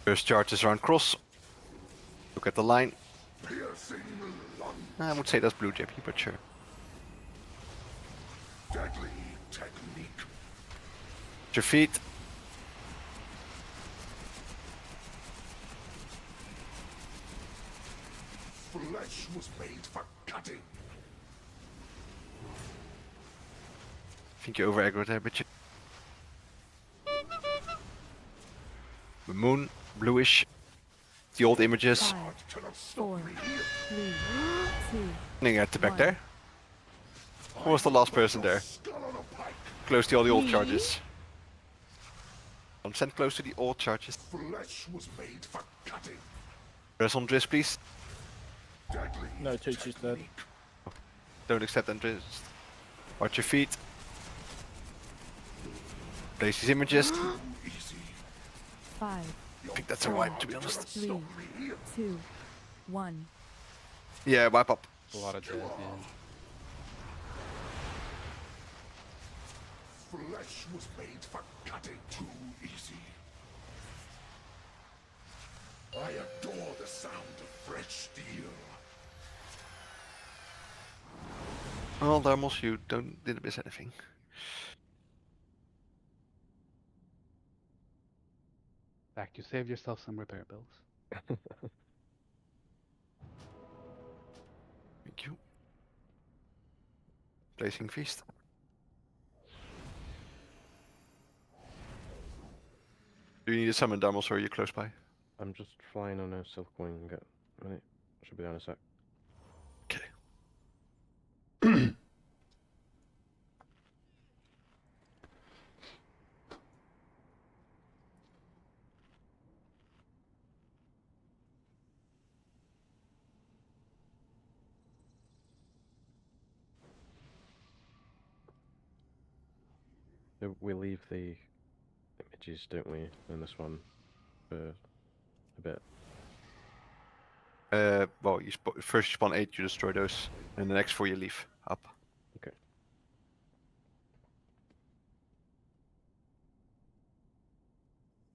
First charge is around cross. Look at the line. Piercing lunge. I would say that's blue JP, but sure. Deadly technique. Your feet. Flesh was made for cutting. I think you over aggro there, bitch. The moon, bluish. The old images. 5, 4, 3, 2. Running at the back there. Who was the last person there? Close to all the old charges. Send close to the old charges. Flesh was made for cutting. Press on Driss, please. Deadly No, Tooch is dead. Don't accept Driss. Watch your feet. Place these images. 5, I think that's a wipe, to be honest. 3, 2, 1. Yeah, wipe up. A lot of dead, yeah. Flesh was made for cutting. Too easy. I adore the sound of fresh steel. Well, Darmos, you didn't miss anything. Back, you saved yourself some repair bills. Thank you. Placing feast. Do you need a summon, Darmos, or are you close by? I'm just flying on a silk wing. Get a minute. Should be there in a sec. Okay. We leave the images, don't we, in this one for a bit. Well, first you spawn 8, you destroy those, and the next 4 you leave up. Okay.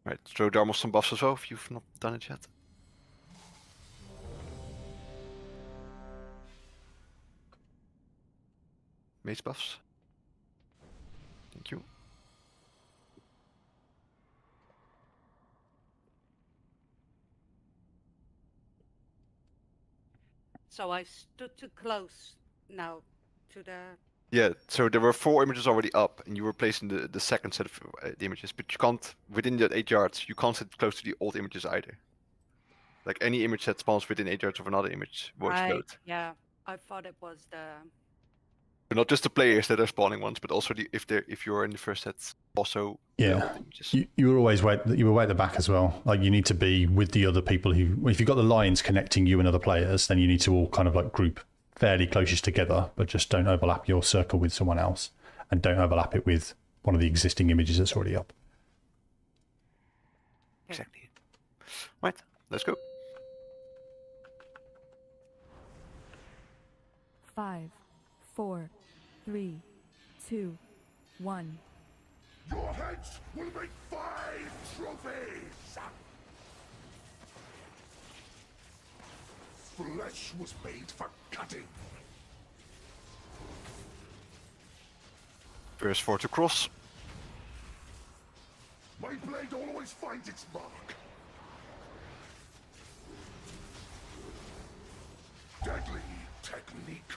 Right, throw Darmos some buffs as well if you've not done it yet. Mace buffs. Thank you. So I stood too close now to the. Yeah, so there were 4 images already up, and you were placing the second set of the images, but you can't, within that 8 yards, you can't sit close to the old images either. Like any image that spawns within 8 yards of another image will explode. Yeah, I thought it was the. So not just the players that are spawning ones, but also if you're in the first set, also the old images. You were always you were way at the back as well. Like you need to be with the other people who, if you've got the lines connecting you and other players, then you need to all kind of like group fairly closest together, but just don't overlap your circle with someone else, and don't overlap it with one of the existing images that's already up. Exactly. Right, let's go. 5, 4, 3, 2, 1. Your heads will make 5 trophies! Flesh was made for cutting. First 4 to cross. My blade always finds its mark. Deadly technique.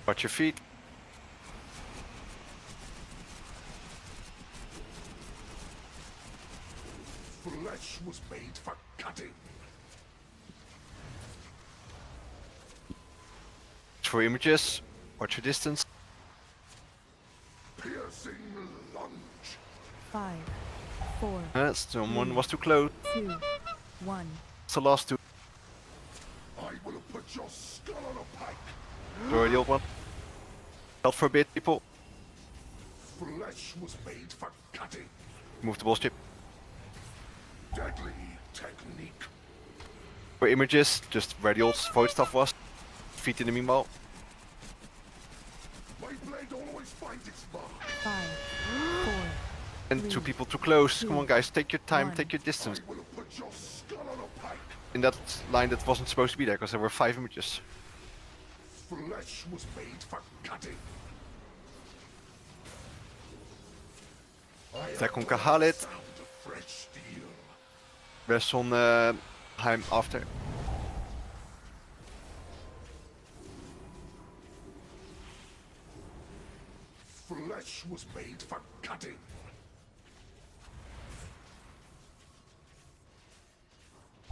Watch your feet. Flesh was made for cutting. For images, watch your distance. Piercing lunge. 5, 4. Someone was too close. 2, 1. It's the last 2. I will put your skull on a pike. Throw the old one. Help for a bit, people. Flesh was made for cutting. Move the boss chip. Deadly technique. For images, just where the old void stuff was. Feet in the meanwhile. My blade always finds its mark. 5, 4. And 2 people too close. Come on, guys, take your time, take your distance. I will put your skull on a pike. In that line that wasn't supposed to be there, because there were 5 images. Flesh was made for cutting. Attack on Kahalit. Rest on Heim after. Flesh was made for cutting.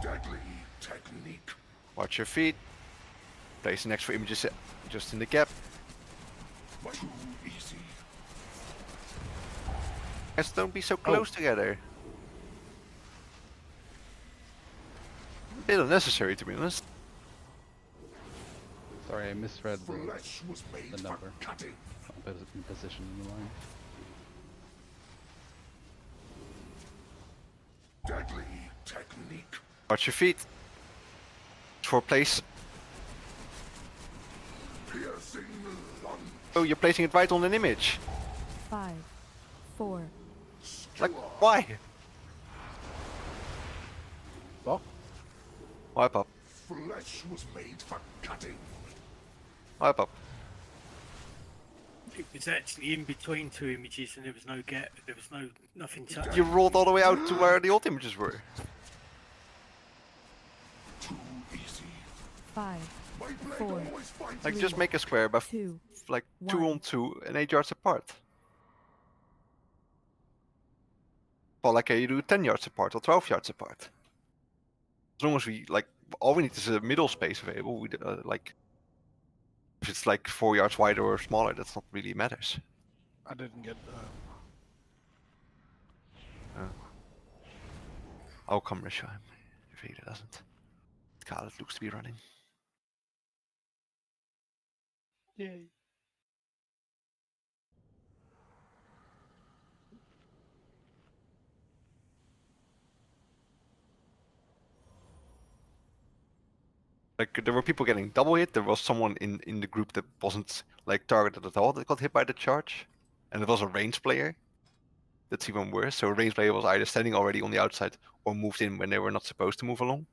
Deadly technique. Watch your feet. Place the next 4 images just in the gap. Too easy. Guys, don't be so close together. A bit unnecessary, to be honest. Sorry, I misread Flesh was made the for number. cutting. In position in the line. Deadly technique. Watch your feet. For place. Piercing lunge. Oh, you're placing it right on an image. 5, 4. Like, why? What? Wipe up. Flesh was made for cutting. Wipe up. It was actually in between two images, and there was no gap. There was nothing touching. You rolled all the way out to where the old images were. Too easy. 5, My blade 4, always finds Like, me. just make a square by 2, like 2 1. on 2 and 8 yards apart. Or like you do 10 yards apart or 12 yards apart. As long as we like, all we need is a middle space available. We like, if it's like 4 yards wider or smaller, that's not really matters. I didn't get I'll come rush him if he doesn't. Scarlet looks to be running. Yay. Like, there were people getting double hit. There was someone in the group that wasn't like targeted at all that got hit by the charge, and it was a range player. That's even worse. So a range player was either standing already on the outside or moved in when they were not supposed to move along.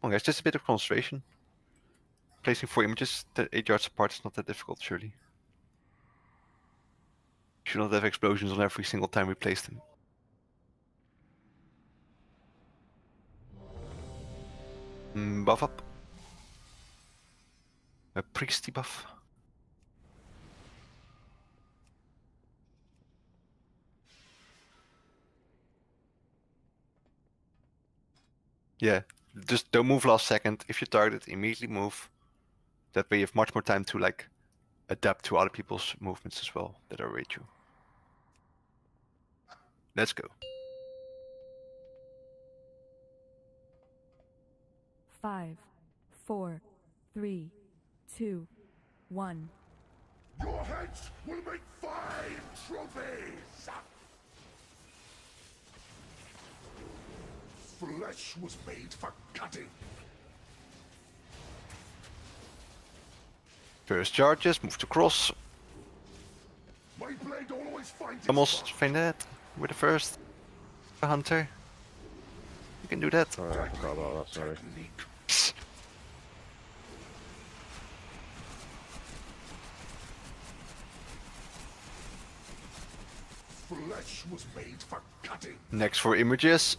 Well, guys, just a bit of concentration. Placing 4 images 8 yards apart is not that difficult, surely. Should not have explosions on every single time we place them. Buff up. A priesty buff. Yeah, just don't move last second. If you target, immediately move. That way you have much more time to like adapt to other people's movements as well that are with you. Let's go. 5, 4, 3, 2, 1. Your heads will make fine trophies. Flesh was made for cutting. First charges, move to cross. My blade always finds Almost find that with the first hunter. You can do that. Oh, I forgot about that, sorry. Flesh was made for cutting. Next 4 images.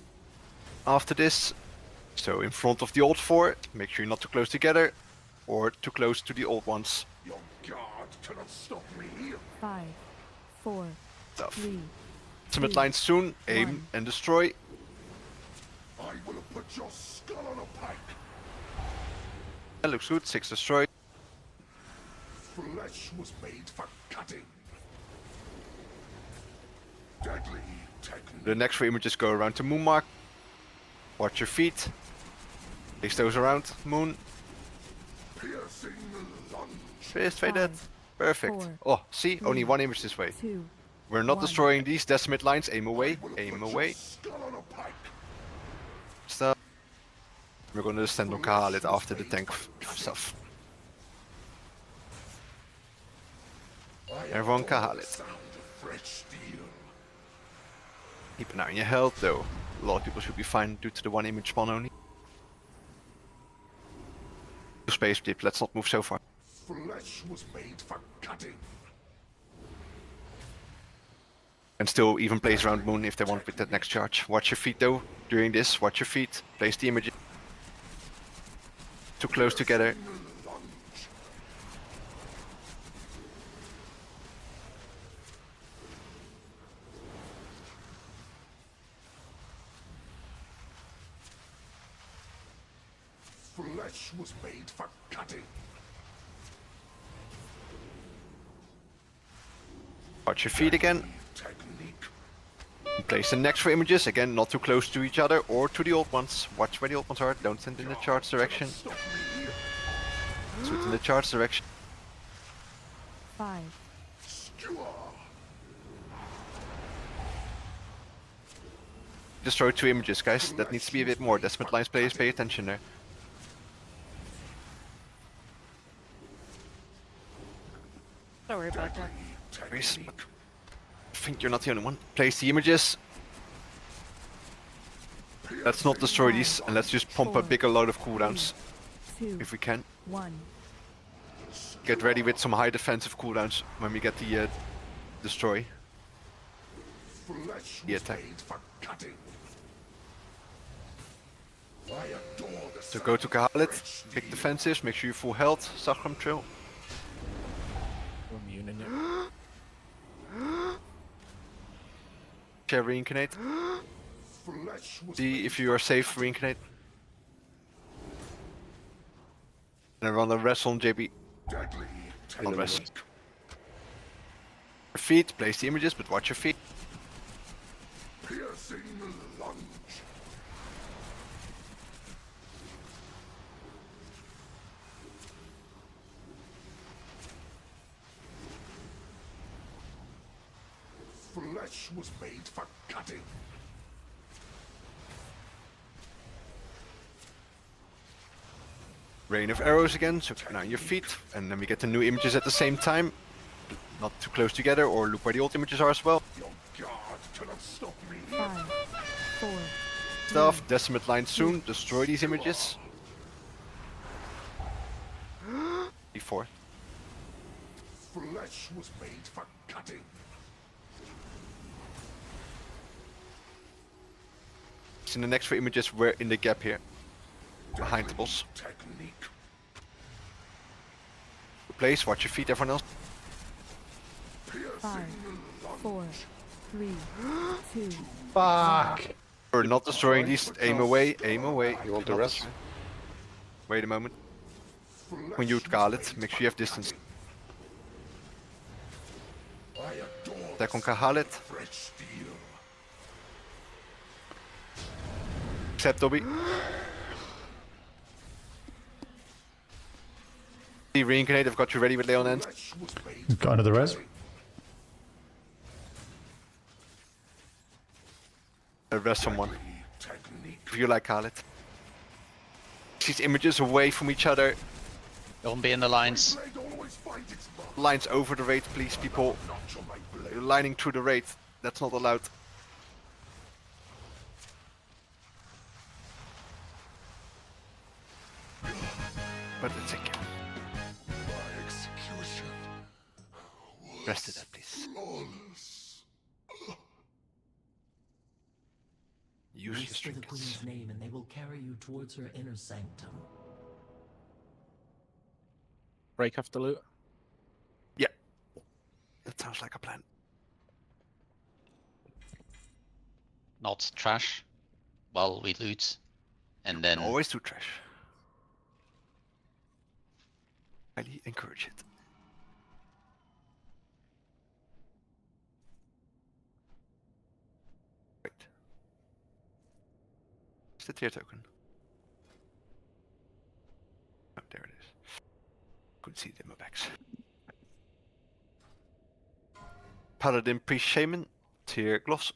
After this, so in front of the old 4, make sure you're not too close together, or too close to the old ones. Your guard cannot stop me. 5, 4, Tough. 3. Ultimate lines soon, aim 1. and destroy. I will have put your skull on a pike. That looks good, 6 destroyed. Flesh was made for cutting. Deadly technique. The next 4 images go around to moon mark. Watch your feet. Place those around moon. Piercing lunge. Fist, fade that. 5, Perfect. 4, Oh, see, only 3, 1 image this way. 2. We're not 1. destroying these decimate lines. Aim away, aim away. Skull on a pike. Stop. We're gonna stand on Kahalit after the tank stuff. Everyone Kahalit. Sound of fresh steel. Keep an eye on your health though. A lot of people should be fine due to the 1 image spawn only. Space dip, let's not move so far. Flesh was made for cutting. And still even place around moon if they want with that next charge. Watch your feet though. During this, watch your feet. Place the image. Too close together. Lunge. Flesh was made for cutting. Watch your feet again. Technique. Place the next 4 images, again not too close to each other or to the old ones. Watch where the old ones are, don't send in the charge direction. Stop me. Shoot in the charge direction. 5, Skewer. Destroy 2 images, guys. That needs to be a bit more. Decimate lines players, pay attention there. Sorry about that. I think you're not the only one. Place the images. Let's not destroy these, and let's just pump a 4, bigger load of cooldowns 2, if we can. 1. Get ready with some high defensive cooldowns when we get the destroy. Flesh The was attack. made for cutting. I adore the So go to Kahalit, pick defensives, make sure you're full health, Sacrum Trail. I'm immune in it. Share reincarnate. flesh was See if you are safe, reincarnate. And run the rest on JB. deadly. On rest. Your feet, place the images, but watch your feet. Piercing lunge. Flesh was made for cutting. Rain of arrows again, so turn on your feet, and then we get the new images at the same time. Not too close together, or look where the old images are as well. Your guard cannot stop me. 5, 4, Stuff, decimate line soon, destroy these images. D4. Flesh was made for cutting. So the next 4 images were in the gap here. Behind the boss. Technique. Place, watch your feet, everyone else. 5, 4, 3, 2. Fuck! We're not destroying these, aim away, aim away. You want the Not rest? destroy. Wait a moment. When you call it, make sure you have distance. I adore Attack on Kahalit. fresh steel. Accept Dobby. Reincarnate, I've got you ready with Leon End. Flesh was made Got another res. Rest someone. technique. If you like Khaled. These images away from each other. Don't be in the lines. Blade always finds its mark. Lines over the raid, please, people. Notch on my blade. You're lining through the raid. That's not allowed. But it's okay. My execution Rest it up, please. flawless. Use your Whisper the trinkets. queen's name and they will carry you towards her inner sanctum. Break after loot. Yeah. That sounds like a plan. Not trash. Well, we loot. And then Always do trash. Highly encourage it. Wait. Is the tier token? Oh, there it is. Couldn't see it in my bags. Paladin Priest Shaman, tier gloss.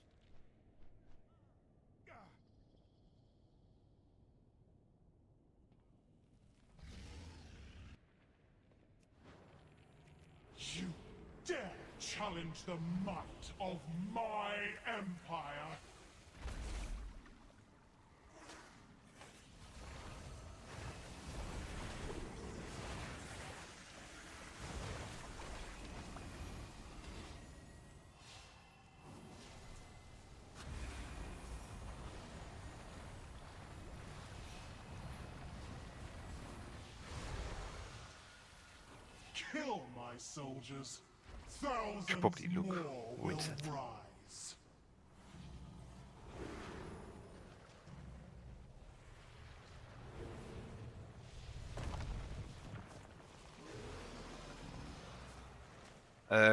You dare challenge the might of my empire? Kill my soldiers. Thousands probably look more will wins it. rise.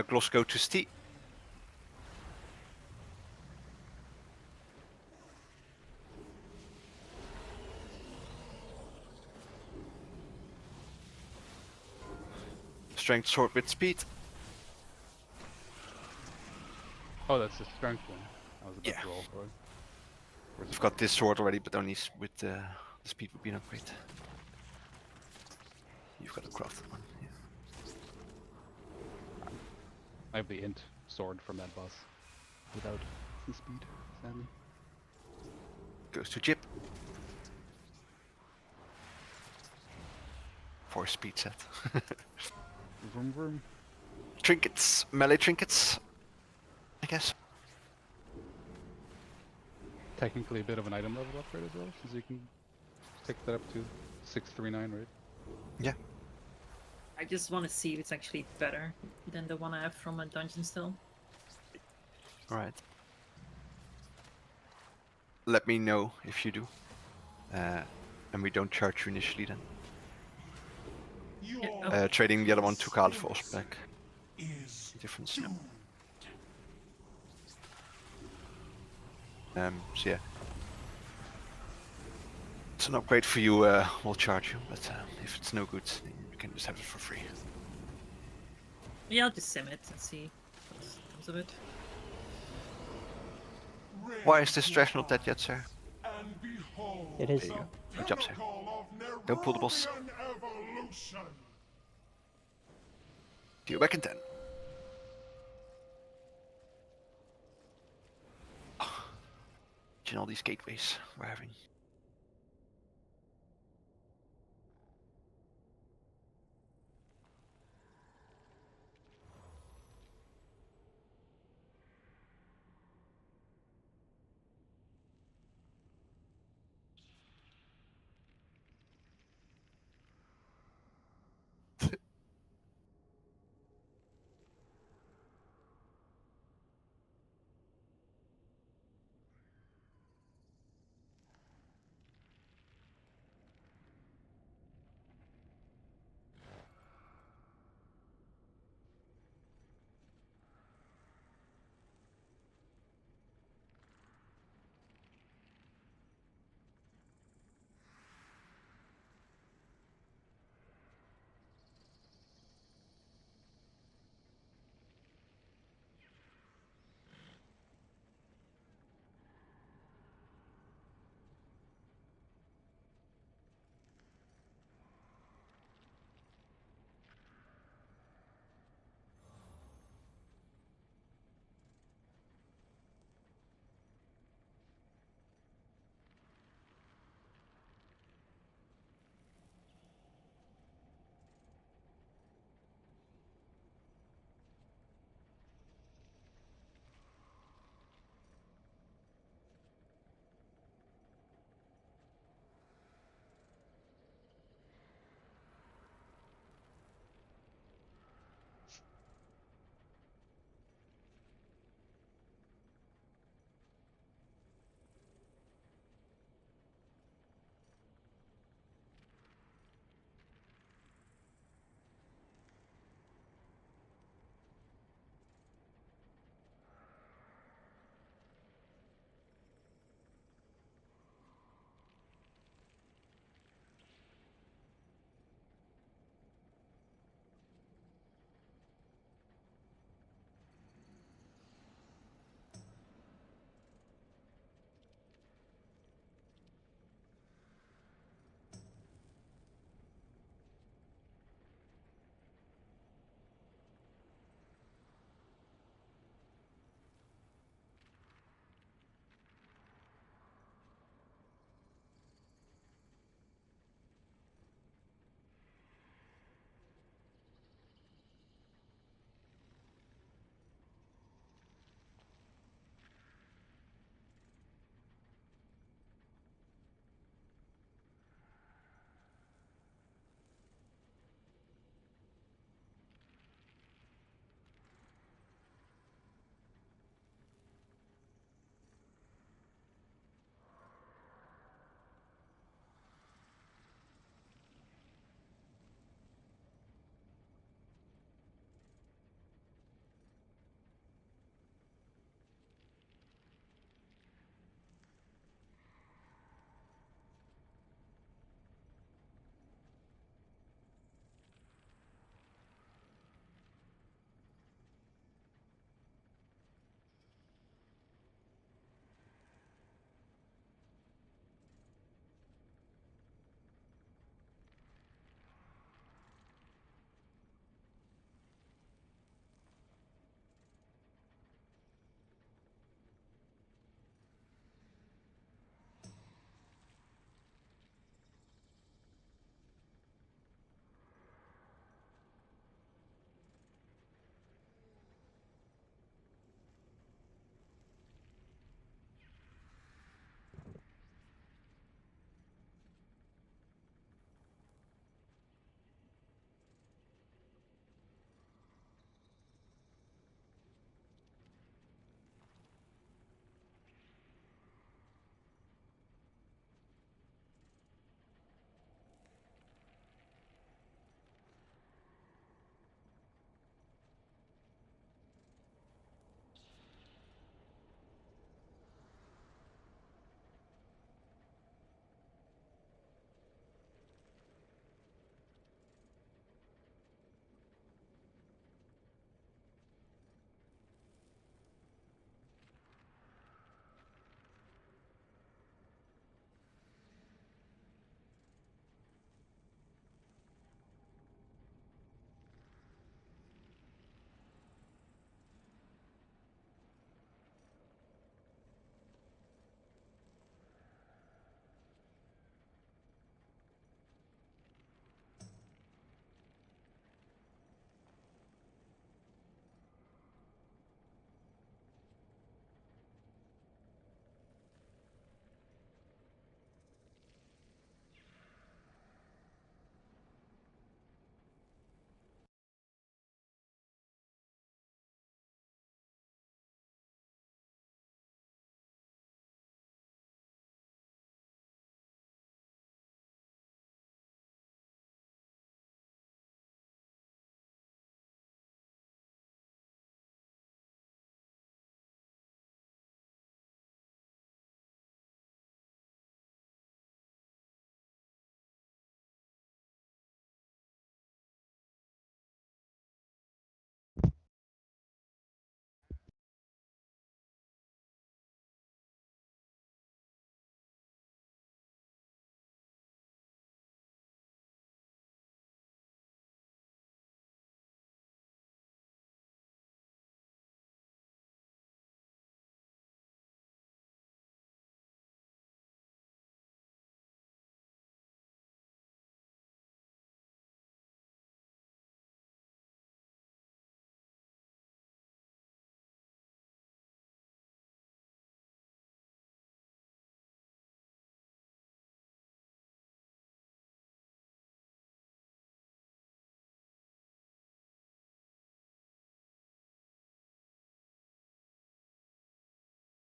Gloss go to Stee. Strength sword with speed. Oh, that's the strength one. I was about Yeah. to roll for it. Where's I've it? got this sword already, but only with the speed would be an upgrade. You've got a crafted one. Yeah. I have the int sword from that boss. Without the speed, sadly. Goes to Jip. For speed set. Vroom vroom. Trinkets, melee trinkets, I guess. Technically a bit of an item level upgrade as well, since you can pick that up to 639, right? Yeah. I just want to see if it's actually better than the one I have from a dungeon still. Alright. Let me know if you do. And we don't charge you initially then. Trading the other one to card force back. Difference, no. So yeah. It's an upgrade for you, we'll charge you, but if it's no good, then you can just have it for free. Yeah, I'll just sim it and see what comes of it. Why is this trash not dead yet, sir? It is. There you go. Good job, sir. Don't pull the boss. See you back in 10. Imagine all these gateways we're having.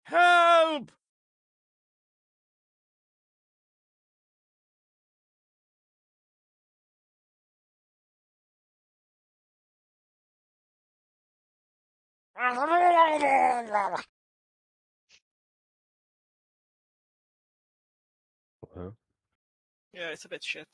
Help! Huh? Yeah, it's a bit shit.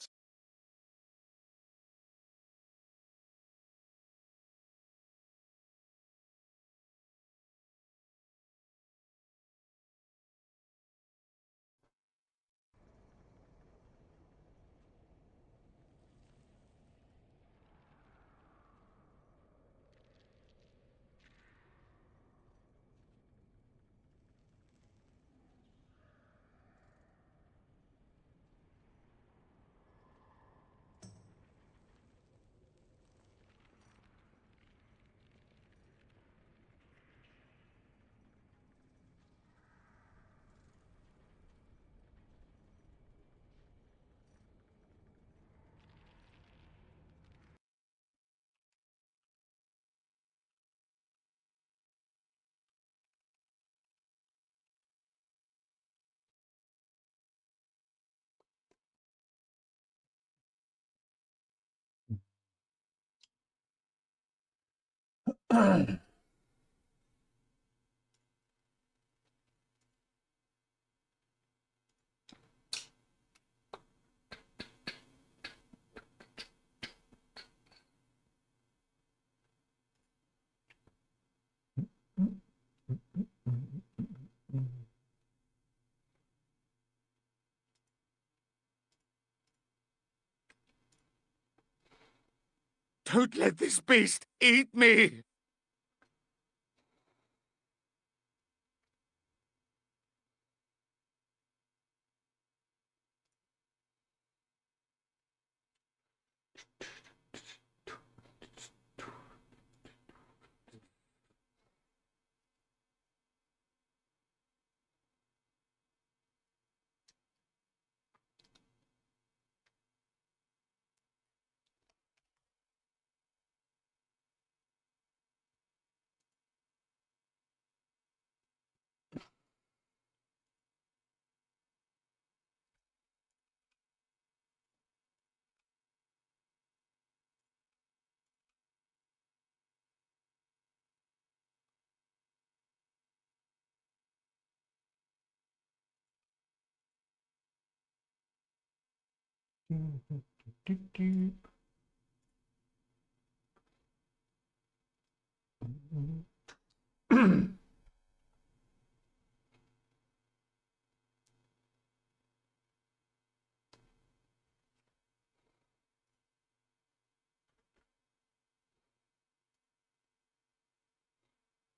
Don't let this beast eat me!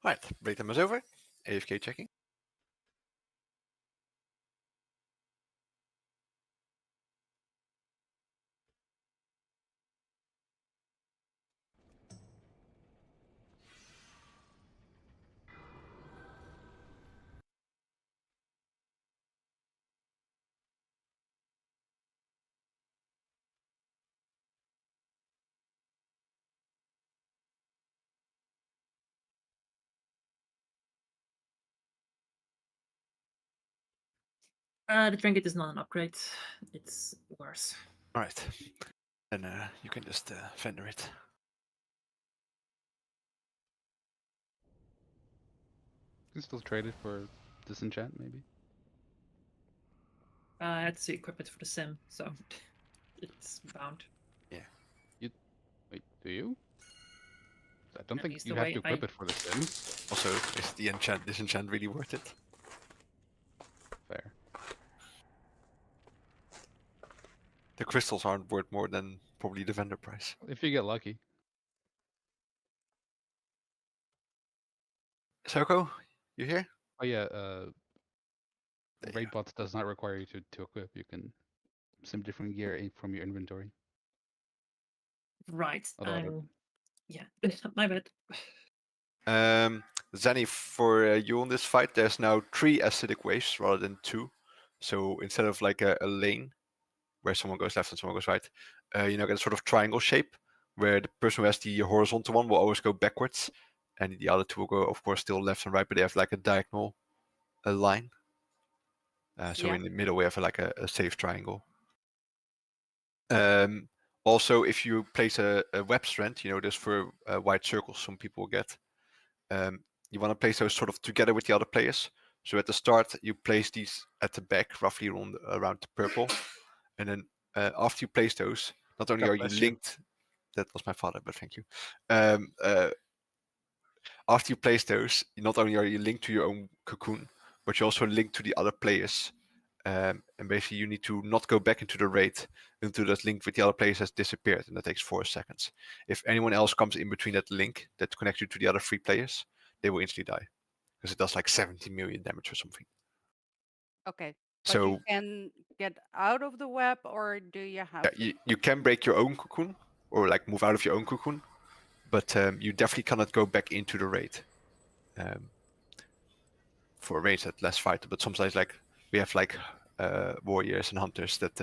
Right, break time is over. AFK checking. The trinket is not an upgrade. It's worse. Alright. Then you can just fender it. You can still trade it for disenchant, maybe. I had to equip it for the sim, so it's bound. Yeah. You wait, do you? I don't At think least you the have way to equip I- it for the sim. Also, is the disenchant really worth it? Fair. The crystals aren't worth more than probably the vendor price. If you get lucky. Soko, you here? Oh yeah, raid bots does not require you to equip. You can sim different gear from your inventory. Right. Although Yeah, my bad. Zanny, for you on this fight, there's now 3 acidic waves rather than 2. So instead of like a lane where someone goes left and someone goes right, you know, get a sort of triangle shape where the person who has the horizontal one will always go backwards, and the other two will go, of course, still left and right, but they have like a diagonal a line. So Yeah. in the middle we have like a safe triangle. Also, if you place a web strand, you know, there's for white circles some people get. You want to place those sort of together with the other players. So at the start, you place these at the back, roughly around the purple, and then after you place those, not only God are you bless you. linked. That was my father, but thank you. After you place those, not only are you linked to your own cocoon, but you're also linked to the other players. And basically, you need to not go back into the raid until that link with the other players has disappeared, and that takes 4 seconds. If anyone else comes in between that link that connects you to the other 3 players, they will instantly die because it does like 70 million damage or something. Okay. But So you can get out of the web, or do you have? yeah, you can break your own cocoon or like move out of your own cocoon, but you definitely cannot go back into the raid. For raids that less fight, but sometimes like we have like warriors and hunters that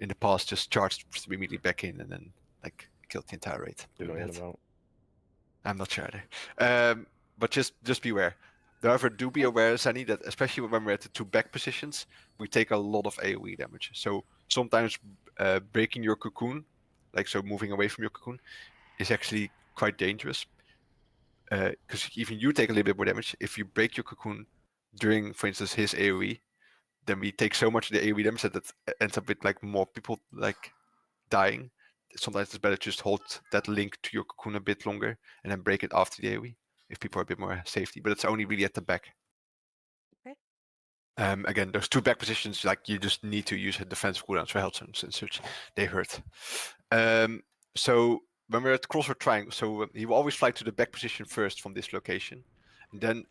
in the past just charged immediately back in and then like killed the entire raid doing that. About. I'm not sure either. But just beware. However, do be aware, Zanny, that especially when we're at the 2 back positions, we take a lot of AoE damage. So sometimes breaking your cocoon, like so moving away from your cocoon, is actually quite dangerous. Because even you take a little bit more damage. If you break your cocoon during, for instance, his AoE, then we take so much of the AoE damage that it ends up with like more people like dying. Sometimes it's better to just hold that link to your cocoon a bit longer and then break it after the AoE if people are a bit more safety. But it's only really at the back. Okay. Again, those 2 back positions, like you just need to use a defensive cooldowns for health zones and such. They hurt. So when we're at cross or triangle, so he will always fly to the back position first from this location, and then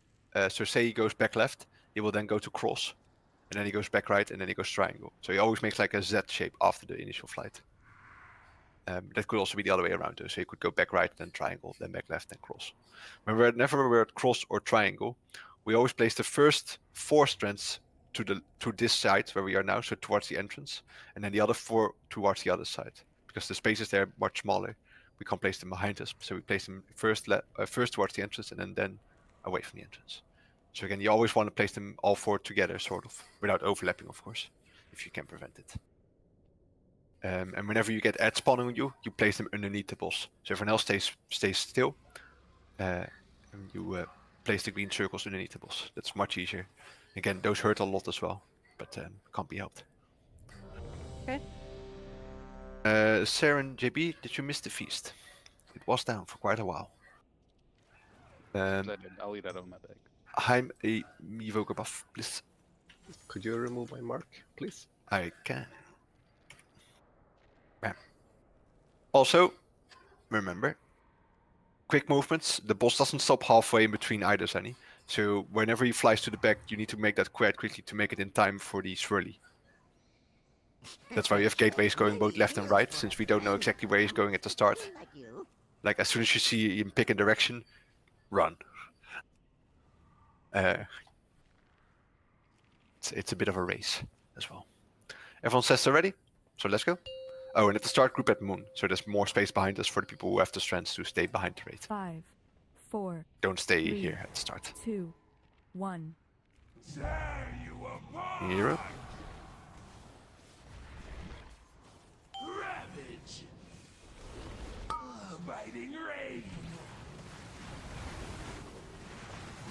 so say he goes back left, he will then go to cross, and then he goes back right, and then he goes triangle. So he always makes like a Z shape after the initial flight. That could also be the other way around though. So you could go back right, then triangle, then back left, then cross. Whenever we're at cross or triangle, we always place the first 4 strands to this side where we are now, so towards the entrance, and then the other 4 towards the other side. Because the spaces there are much smaller, we can't place them behind us. So we place them first towards the entrance and then away from the entrance. So again, you always want to place them all 4 together, sort of, without overlapping, of course, if you can prevent it. And whenever you get ad spawning on you, you place them underneath the boss. So everyone else stays still, and you place the green circles underneath the boss. That's much easier. Again, those hurt a lot as well, but can't be helped. Okay. Sarah and JB, did you miss the feast? It was down for quite a while. I'll eat that on my bag. I'm a evoker buff, please. Could you remove my mark, please? I can. Also, remember, quick movements. The boss doesn't stop halfway in between either, Zanny. So whenever he flies to the back, you need to make that quite quickly to make it in time for the swirly. That's why we have gateways going both left and right, since we don't know exactly where he's going at the start. Like as soon as you see him pick a direction, run. It's a bit of a race as well. Everyone says they're ready, so let's go. Oh, and at the start, group at Moon, so there's more space behind us for the people who have the strands to stay behind the raid. 5, 4. Don't stay 3, here at the start. 2, 1. Hero. Ravage. Biting rain.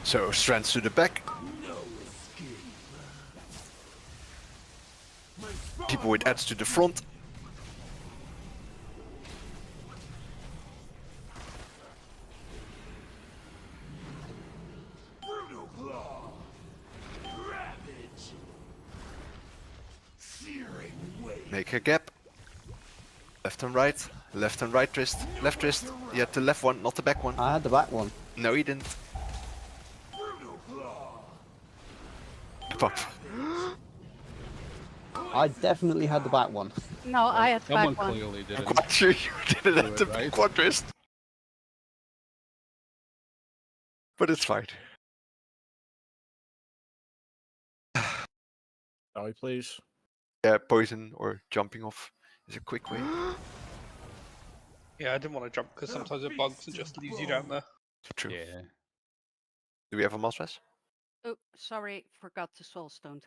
So strands to the back. No escape. People with ads to the front. Brutal claw. Ravage. Searing wave. Make a gap. Left and right. Left and right wrist. Left wrist. You had the left one, not the back one. I had the back one. No, you didn't. Brutal claw. Pop. I definitely had the back one. No, I had Someone back one. clearly did I'm it. quite sure you did it at the Right? quad wrist. But it's fine. Die, please. Yeah, poison or jumping off is a quick way. Yeah, I didn't want to jump because sometimes it bugs and just leaves you down there. True. Yeah. Do we have a mouse press? Oh, sorry, forgot the soulstone.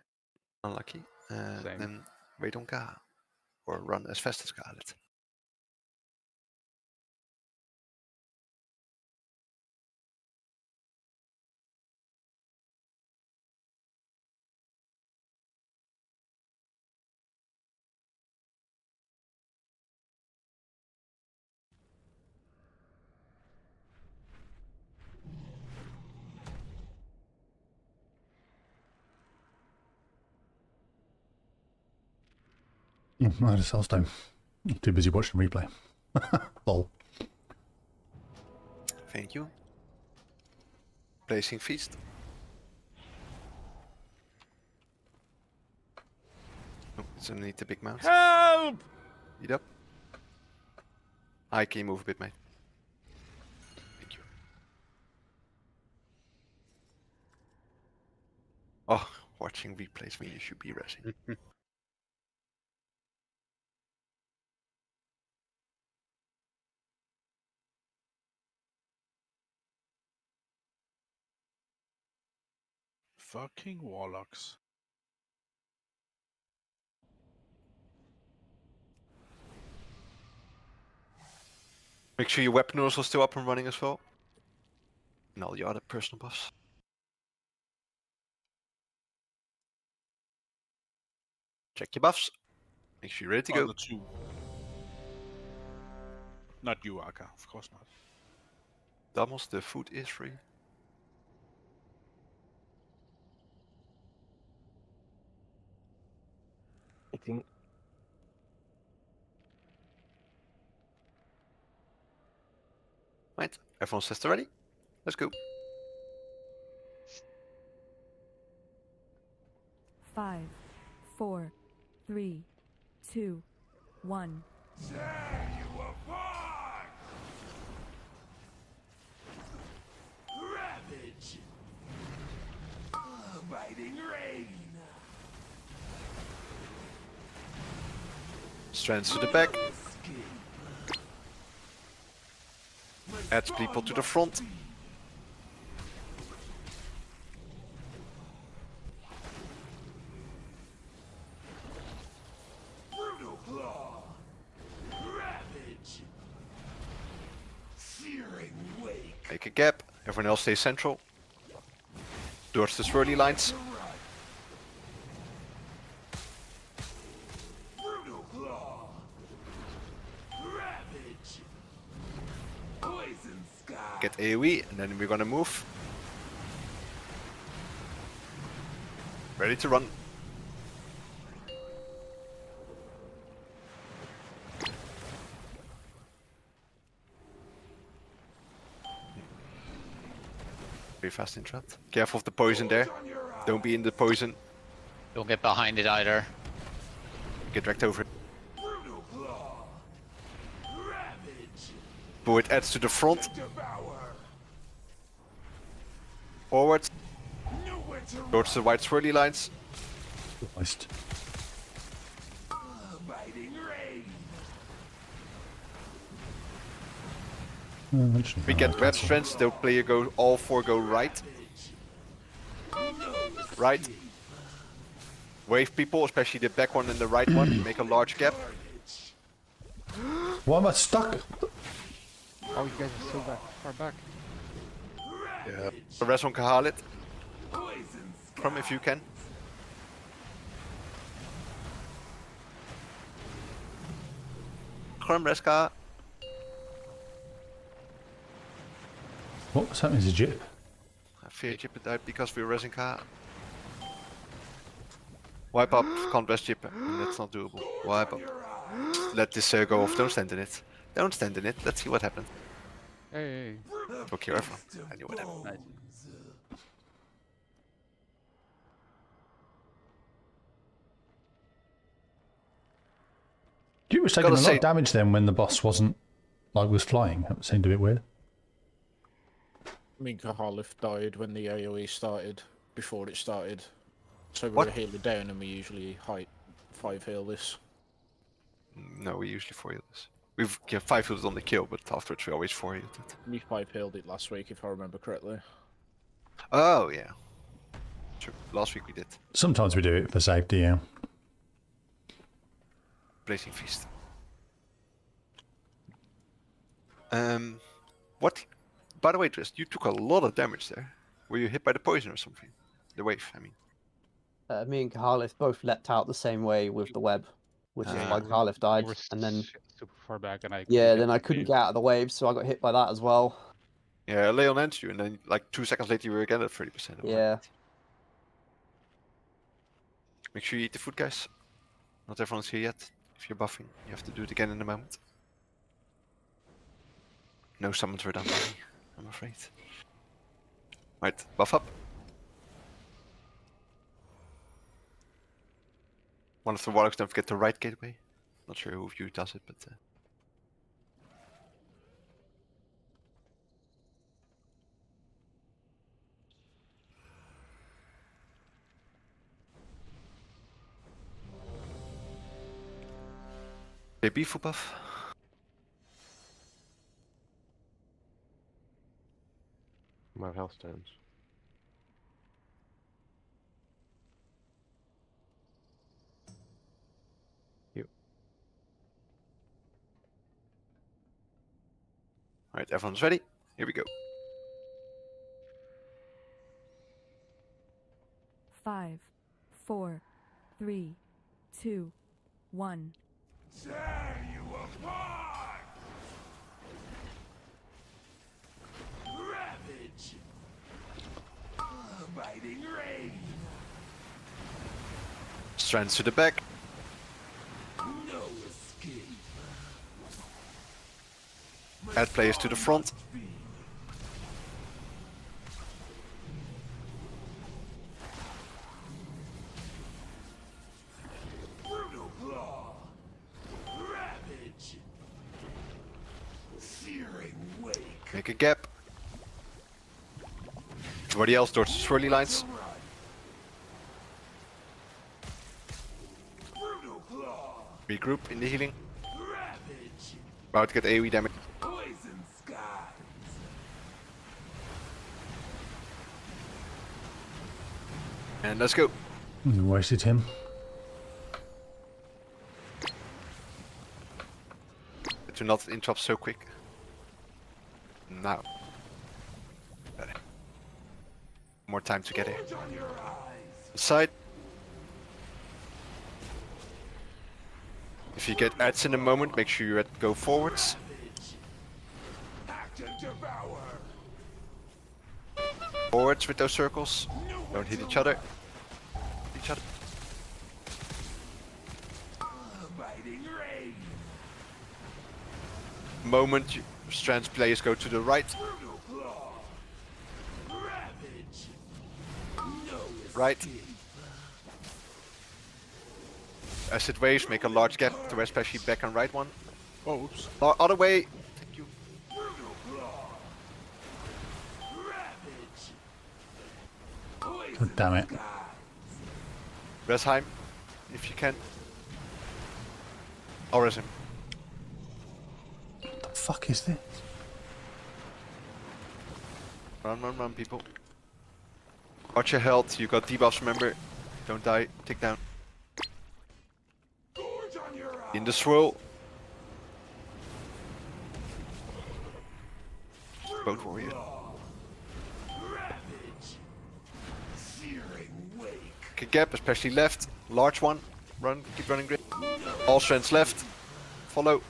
Unlucky. Same. Then wait on Ka. Or run as fast as Scarlet. I had a soulstone. Too busy watching replay. Lol. Thank you. Placing feast. Oh, it's underneath the big mount. Help! Eat up. I can move a bit, mate. Thank you. Oh, watching replays mean you should be resting. Fucking warlocks. Make sure your weapon is also still up and running as well. And all the other personal buffs. Check your buffs. Make sure you're ready to go. The two. Not you, Aka. Of course not. Damos, the food is free. I think. Right, everyone says they're ready. Let's go. 5, 4, 3, 2, 1. Tear you apart! Ravage! Biting rain! Strands to the back. Adds people to the front. Brutal claw! Ravage! Searing wake! Make a gap. Everyone else stays central. Dodge the swirly lines. Brutal claw! Ravage! Poison sky! Get AoE, and then we're gonna move. Ready to run. Very fast interrupt. Careful of the poison there. Don't be in the poison. Don't get behind it either. Get dragged over it. Brutal claw! Ravage! Bullet adds to the front. Devour! Forward. Nowhere to Towards the white swirly lines. Christ. biting rain! We get web strands. They'll player go. All four go right. Right. Wave people, especially the back one and the right one. Make a large gap. Why am I stuck? Oh, you guys are so far back. Yeah. The rest one can haul it. From if you can. Krum Reska. What was happening to Jip? I fear Jip died because we were resing Ka. Wipe up, can't rest Jip, and that's not doable. Wipe up. Let this go off, don't stand in it. Don't stand in it, let's see what happens. Hey. Okay, everyone. I knew what happened. Nice. Jip was taking a Gotta lot say- of damage then when the boss wasn't, like, was flying. That seemed a bit weird. I mean, Kahalif died when the AoE started, before it started. So we What? were healing down and we usually 5 heal this. No, we usually 4 heal this. We've 5 heals on the kill, but afterwards we always 4 healed it. We 5 healed it last week if I remember correctly. Oh, yeah. last week we did. Sometimes we do it for safety, yeah. Blazing Feast. What? By the way, Trist, you took a lot of damage there. Were you hit by the poison or something? The wave, I mean. Me and Kahalif both leapt out the same way with the web, which is why Kahalif died. You were And then, super far back, and I then I couldn't get out of the wave, so I got hit by that as well. Yeah, Leon answered you, and then like 2 seconds later you were again at 30%. Yeah. Make sure you eat the food, guys. Not everyone's here yet. If you're buffing, you have to do it again in a moment. No summons were done by me, I'm afraid. Right, buff up. One of the warlocks, don't forget the right gateway. Not sure who of you does it, but... JB full buff. My health stones. Alright, everyone's ready. Here we go. 5, 4, 3, 2, 1. Tear you apart! Ravage! Biting rain! Strands to the back. No escape! Add players to the front. Brutal claw! Ravage! Searing wake! Make a gap. Everybody else towards the swirly lines. Brutal claw! Regroup in the healing. Ravage! About to get AoE damage. Poison skies! And let's go. Wasted him. To not interrupt so quick. Now. Better. More time to get here. Side. If you get adds in a moment, make sure you go forwards. Act and devour! Forwards with those circles. Don't hit each other. Each other. Biting rain! Moment strands players go to the right. Brutal claw! Ravage! No Right. Acid waves make a large gap to especially back and right one. Oh, oops. Other way. Thank you. Brutal claw! Ravage! Poison Damn it. Resheim, if you can. I'll res him. What the fuck is this? Run, run, run, people. Watch your health. You got debuffs, remember. Don't die. Tick down. Gorge on your eye! In the swirl. Boat warrior. Ravage! Searing wake! Kick a gap, especially left. Large one. Run, keep running grid. All strands left. Follow.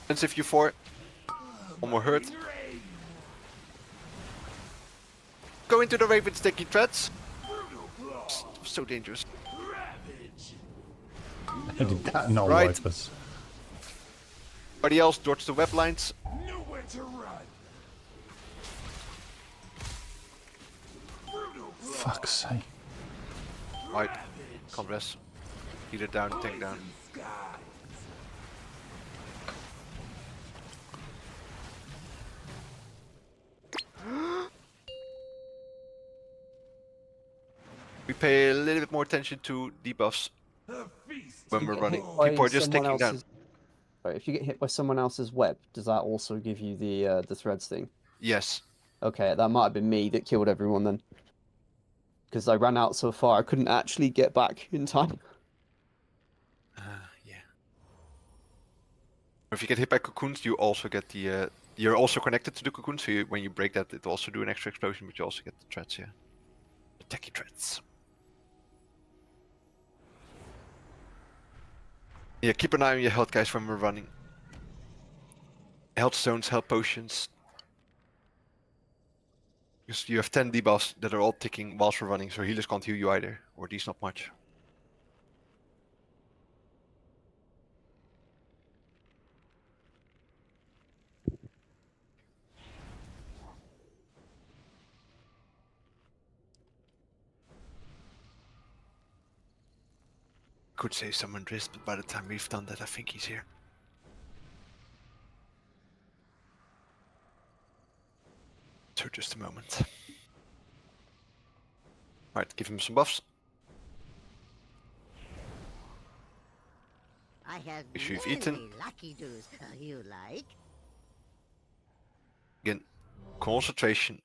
Strands if you for. One more hurt. Go into the raven sticky threads. So dangerous. Ravage! How did that not Right. wipe us? Everybody else dodge the web lines. Nowhere to run! Brutal claw! Fuck's sake. Right. Can't rest. Healer down, tank down. Poison skies! We pay a little bit more attention to debuffs The feast! when we're running. By People are just someone taking down. else's- Right, if you get hit by someone else's web, does that also give you the threads thing? Yes. Okay, that might have been me that killed everyone then. because I ran out so far. I couldn't actually get back in time. Yeah. If you get hit by cocoons, you also get the. You're also connected to the cocoon, so when you break that, it will also do an extra explosion, but you also get the threats, yeah. The techie threats. Yeah, keep an eye on your health, guys, when we're running. Health stones, health potions. Because you have 10 debuffs that are all ticking whilst we're running, so healers can't heal you either, or at least not much. Could say someone wrist, but by the time we've done that, I think he's here. So just a moment. Alright, give him some buffs. I have Make sure you've many eaten. lucky doos. You like? Again, concentration.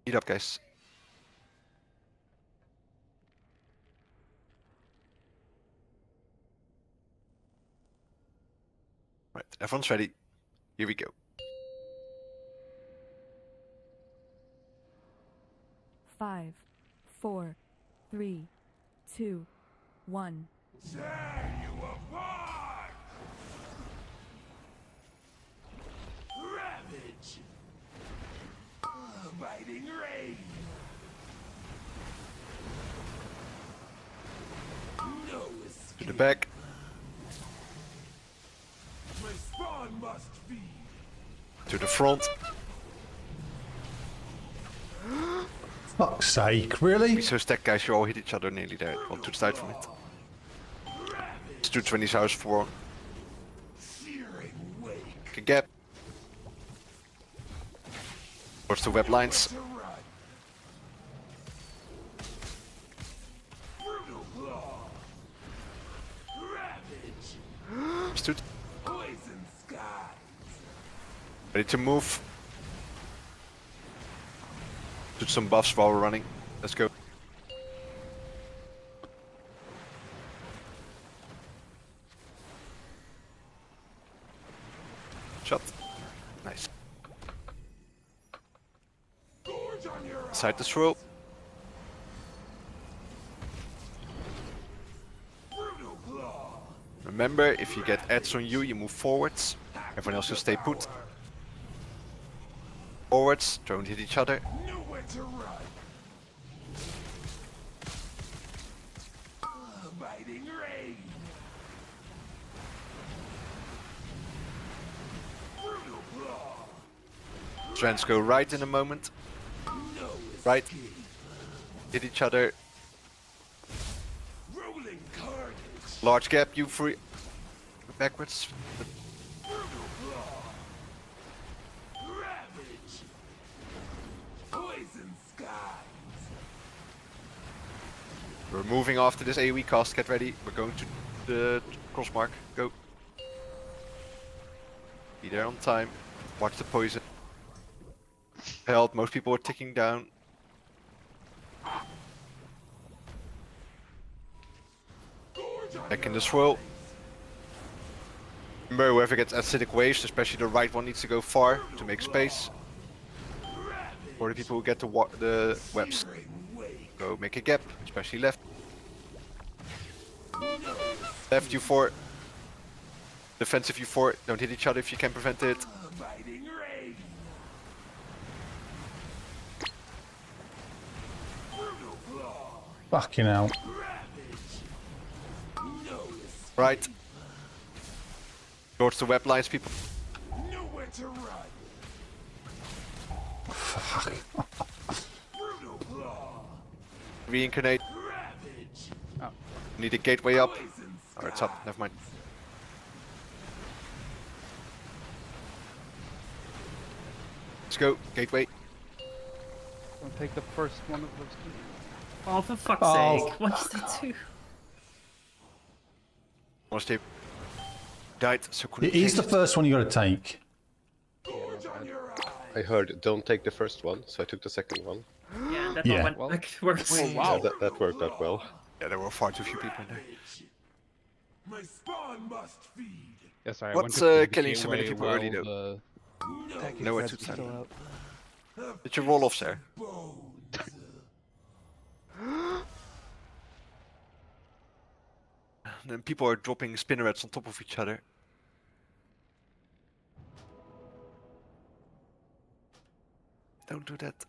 Eat up, guys. Right, everyone's ready. Here we go. 5, 4, 3, 2, 1. Tear you apart! Ravage! Biting rain! No escape! To the back. My spawn must feed! To the front. Fuck's sake, really? Be so stacked, guys, you all hit each other nearly there. Well, to the side from it. It's 220 hours for one. Good gap. Towards the web lines. Stood. Ready to move. Do some buffs while we're running. Let's go. Shot. Nice. Side the swirl. Remember, if you get ads on you, you move forwards. Everyone else will stay put. Forwards, don't hit each other. Nowhere to run! Biting rain! Brutal claw! Trends go right in a moment. Right. Hit each other. Rolling carnage! Large gap, you free. Backwards. Brutal claw! Ravage! Poison skies! We're moving after this AoE cast, get ready. We're going to the cross mark. Go. Be there on time. Watch the poison. Help, most people are ticking down. Back in the swirl. Remember, whoever gets acidic waves, especially the right one, needs to go far to make space. For the people who get the webs. Go make a gap, especially left. Left U4. Defensive U4. Don't hit each other if you can prevent it. Biting rain! Brutal claw! Fucking hell. Right. Towards the web lines, people. Nowhere to run! Fuck. Brutal claw! Reincarnate. Ravage! Oh. Need a gateway up. Poison Oh, it's up. Never mind. Let's go. Gateway. Don't take the first one of those two. Oh, for fuck's Oh. sake. What is that do? Almost here. Died, so couldn't It is the change first one you got to take. gorge on your eye! I heard don't take the first one, so I took the second one. Yeah, and That Yeah. one went like worse. Oh, wow. Yeah, that worked out well. Yeah, there were far too few people in there. My spawn must feed. Yeah, sorry, What's, I went to killing so many gateway people early, while though? the package Nowhere threads to were still turn. out. Did you roll off there? And then people are dropping spinnerets on top of each other. Don't do that.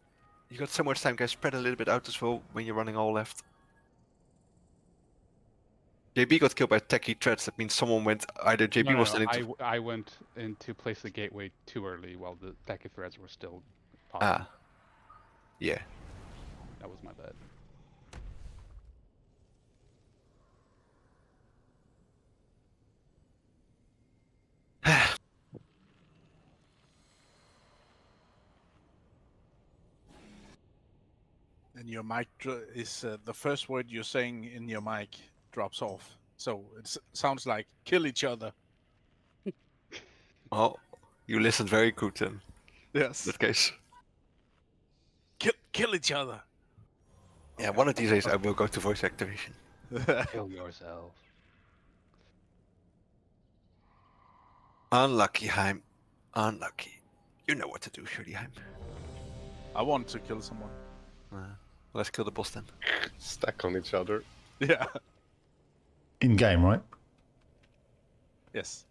You got so much time, guys. Spread a little bit out as well when you're running all left. JB got killed by techie threats. That means someone went. Either JB No, was no, standing. I went in to place the gateway too early while the packet threads were still popping. Ah. Yeah. That was my bad. And your mic is the first word you're saying in your mic drops off. So it sounds like kill each other. Oh, you listened very good then. Yes. In that case. Kill each other. Yeah, one of these days I will go to voice activation. Kill yourself. Unlucky, Heim. Unlucky. You know what to do, Shirley Heim. I want to kill someone. Let's kill the boss then. Stack on each other. Yeah. In game, right? Yes.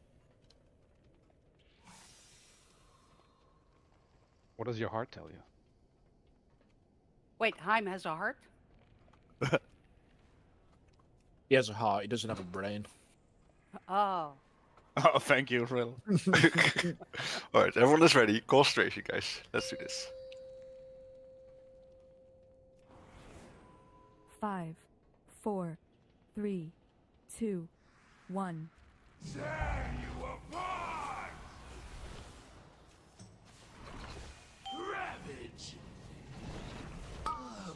What does your heart tell you? Wait, Heim has a heart? He has a heart, he doesn't have a brain. Oh. Oh, thank you, Rill. Alright, everyone is ready. Call Strategy, guys. Let's do this. 5, 4, 3, 2, 1. Tear you apart! Ravage!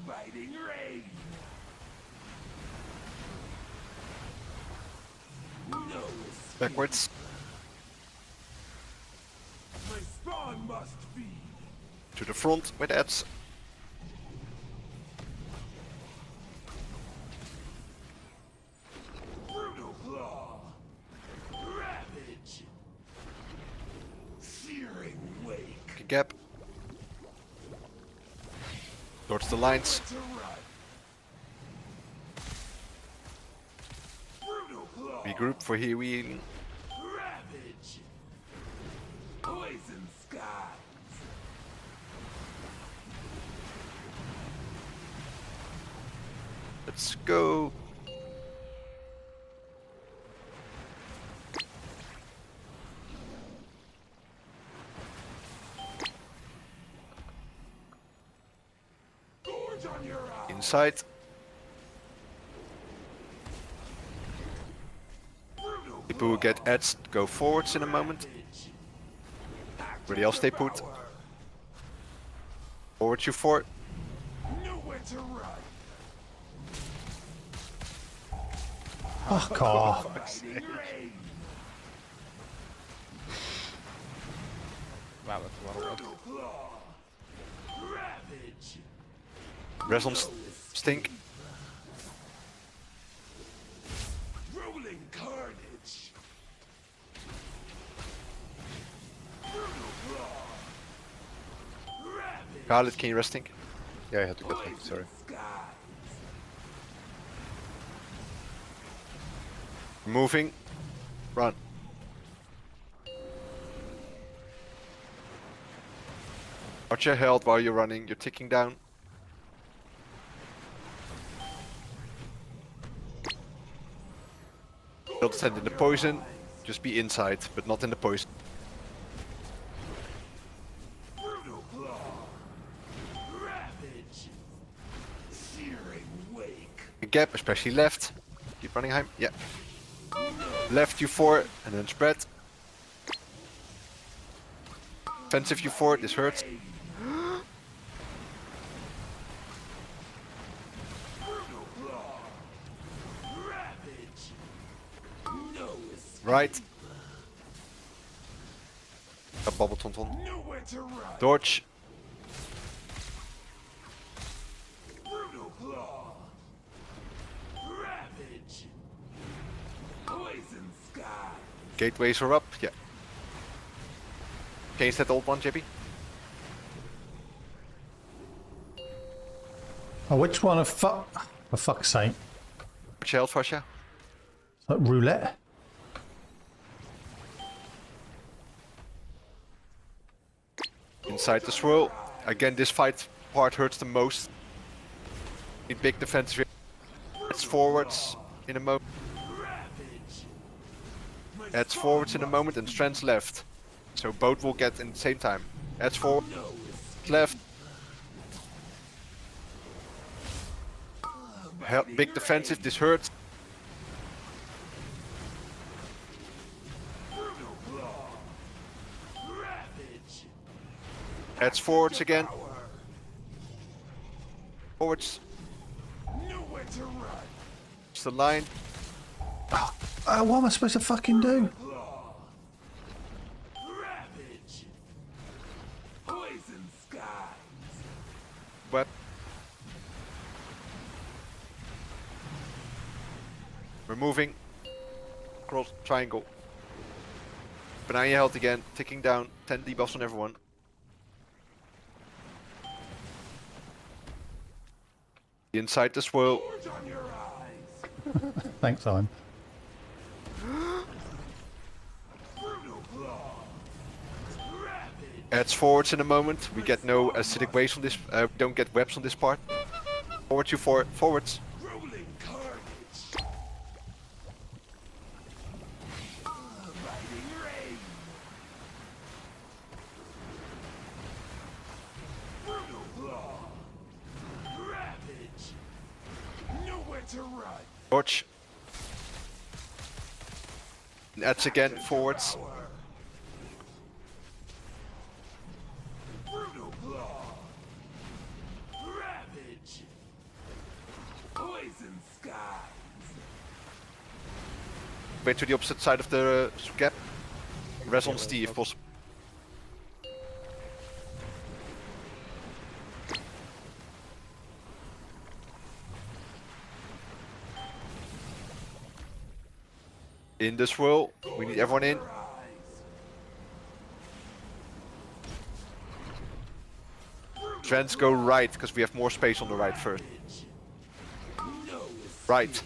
Biting rain! No escape. Backwards. My spawn must feed. To the front with ads. Brutal claw. Ravage. Searing wake. Gap. Towards the lines. To run. Brutal claw. Regroup for healing. Ravage. Poison skies. Let's go. Gorge on your eye. Inside. People who get ads go forwards in a moment. Everybody else stay put. Forward you four. Nowhere to run. Fuck off. Biting rain. Wow, that's a lot of work. Brutal claw. Ravage. Res on stink. Rolling carnage. Brutal claw. Ravage. Scarlet, can you rest stink? Yeah, I had to get him, sorry. Skies. Moving. Run. Watch your health while you're running. You're ticking down. Don't stand in the poison. Just be inside, but not in the poison. Brutal claw. Ravage. Searing wake. Gap, especially left. Keep running, Heim. Yeah. Left U4 and then spread. Offensive U4, this hurts. Brutal claw. Ravage. No escape. Right. A bubble tonton. Nowhere to run. Dodge. Gateways are up, yeah. Change that old one, JP. Oh, which one? For fuck's sake. Shell Fascia. Roulette? Inside the swirl. Again, this fight part hurts the most. Need big defensive. It's forwards in a moment. Adds forwards in a moment and strands left. So both will get in the same time. Adds forward, left. Big defensive, this hurts. Adds forwards again. Forwards. It's the line. What am I supposed to fucking do? Web. We're moving. Cross triangle. Banana health again, ticking down. 10 debuffs on everyone. Inside the swirl. Thanks, Owen. Adds forwards in a moment. We get no acidic waste on this. Don't get webs on this part. Forward you forwards. Torch. Adds again forwards. Wait to the opposite side of the gap. Res on Steve if possible. In the swirl, we need everyone in. Trends go right, because we have more space on the right first. Right.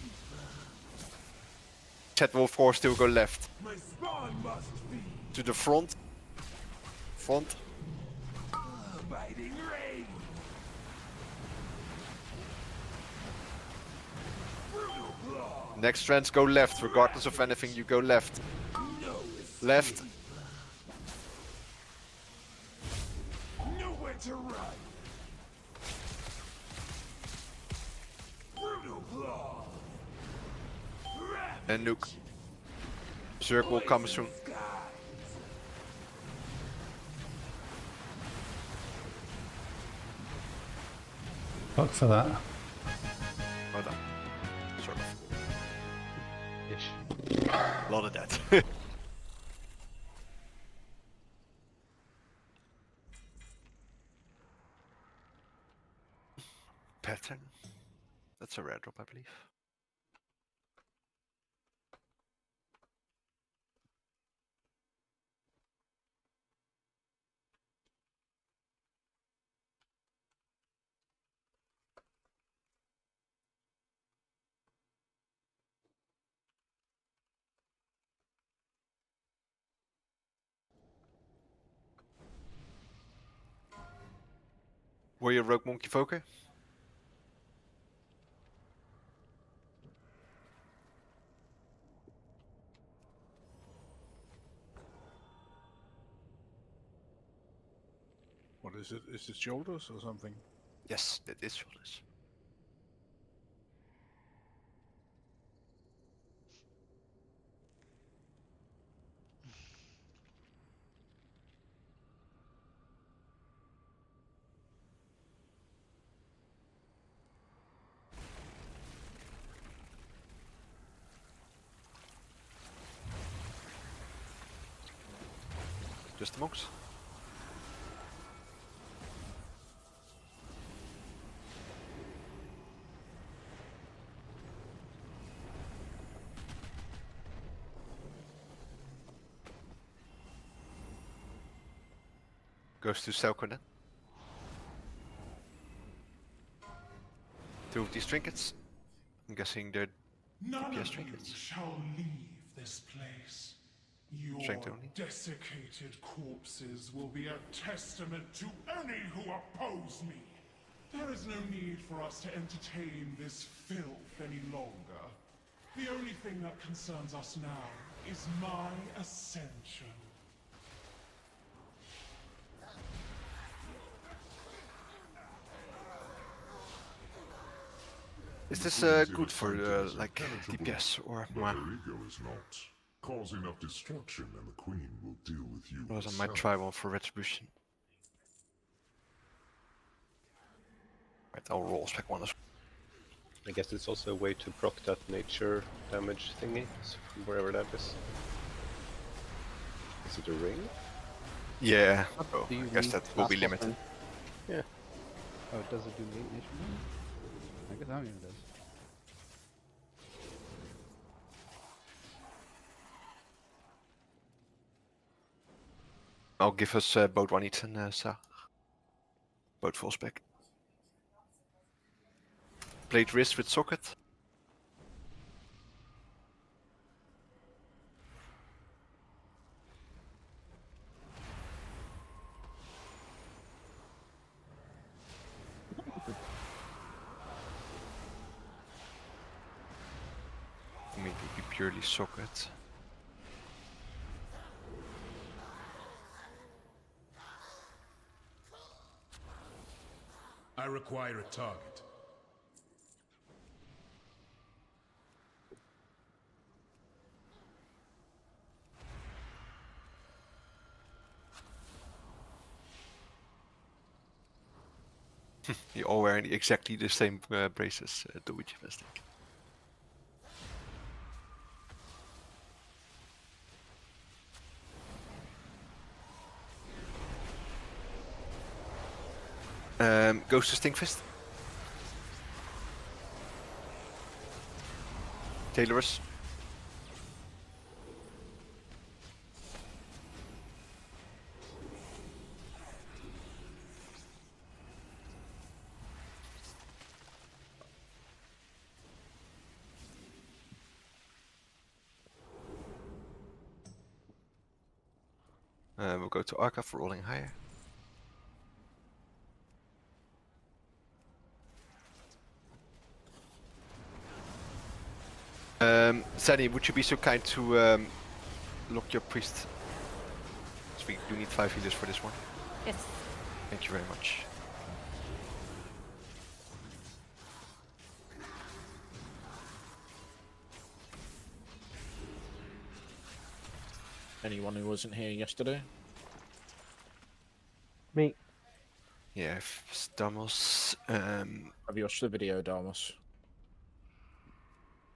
Chat will of course still go left. To the front. Front. Next trends go left, regardless of anything, you go left. Left. And nuke. Circle comes soon. Fuck for that. Well done. Sort of. Ish. A lot of that. Pattern. That's a rare drop, I believe. Were you a Rogue Monkey Foker? What is it? Is it shoulders or something? Yes, it is shoulders. Just the monks. Goes to Selko then. 2 of these trinkets. I'm guessing they're None DPS of you trinkets. shall leave this place. Your Strength only. desiccated corpses will be a testament to any who oppose me. There is no need for us to entertain this filth any longer. The only thing that concerns us now is my ascension. Is this good for like DPS or but her ego is not. Cause enough destruction and the queen will deal with you. was I might try one for retribution. Right, I'll roll spec one as well. I guess it's also a way to proc that nature damage thingy, from wherever that is. Is it a ring? Yeah, What oh, do you I guess need? that will be Last limited. weapon. Yeah. Oh, does it do late nation? I guess I don't even does. I'll give us both one each and both full spec. Blade wrist with socket. I mean, it would be purely socket. I require a target. You're all wearing exactly the same braces, do each mistake. Goes to Stinkfist. Tailorus. We'll go to Arca for rolling higher. Sani, would you be so kind to lock your priest? So we do need 5 healers for this one. Yes. Thank you very much. Anyone who wasn't here yesterday? Me. Yeah, Stamos. Have you watched the video, Darmus?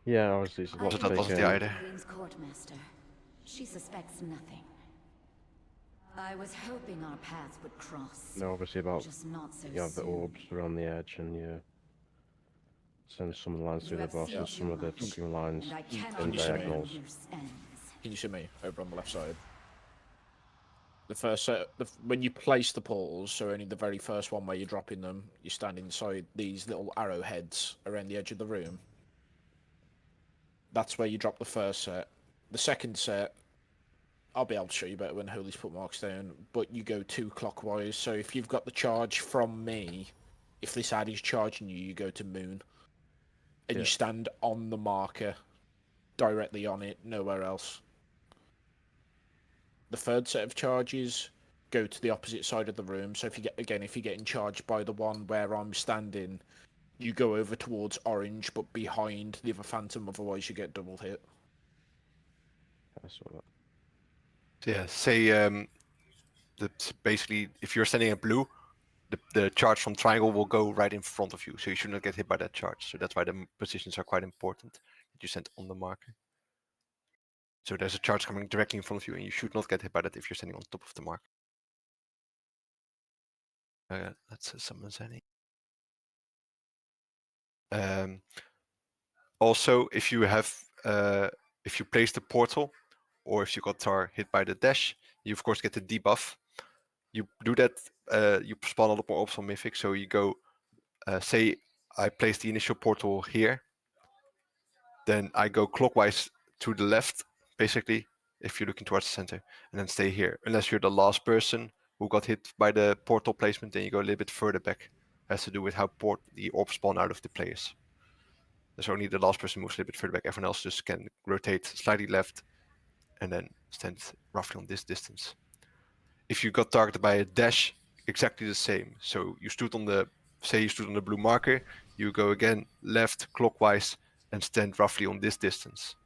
Yeah, obviously it's a lot So to that take wasn't in. the idea. Queen's courtmaster. She suspects nothing. I was hoping our paths would cross. No, obviously about Just not so you have the soon. orbs around the edge and you send some lines through the have boss seen and too some of the much, fucking lines and I cannot in you see me? diagonals. loose ends. Can you see me over on the left side? The first set, when you place the portals, so only the very first one where you're dropping them, you stand inside these little arrowheads around the edge of the room. That's where you drop the first set. The second set, I'll be able to show you better when Holy's put marks down, but you go 2 clockwise. So if you've got the charge from me, if this ad is charging you, you go to Moon. And you stand on the marker, directly on it, nowhere else. The third set of charges go to the opposite side of the room. So if you if you're getting charged by the one where I'm standing, you go over towards orange, but behind the other phantom, otherwise you get double hit. I saw that. Yeah, say basically if you're standing at blue, the charge from triangle will go right in front of you, so you should not get hit by that charge. So that's why the positions are quite important that you stand on the marker. So there's a charge coming directly in front of you, and you should not get hit by that if you're standing on top of the mark. Let's summon Zany. Also, if you have if you place the portal, or if you got Tar hit by the dash, you of course get the debuff. You do that, you spawn a lot more orbs on Mythic, so you go, say I place the initial portal here, then I go clockwise to the left, basically, if you're looking towards the center, and then stay here. Unless you're the last person who got hit by the portal placement, then you go a little bit further back. Has to do with how the orbs spawn out of the players. There's only the last person moves a little bit further back. Everyone else just can rotate slightly left and then stand roughly on this distance. If you got targeted by a dash, exactly the same. So you stood on the, say you stood on the blue marker, you go again left clockwise and stand roughly on this distance.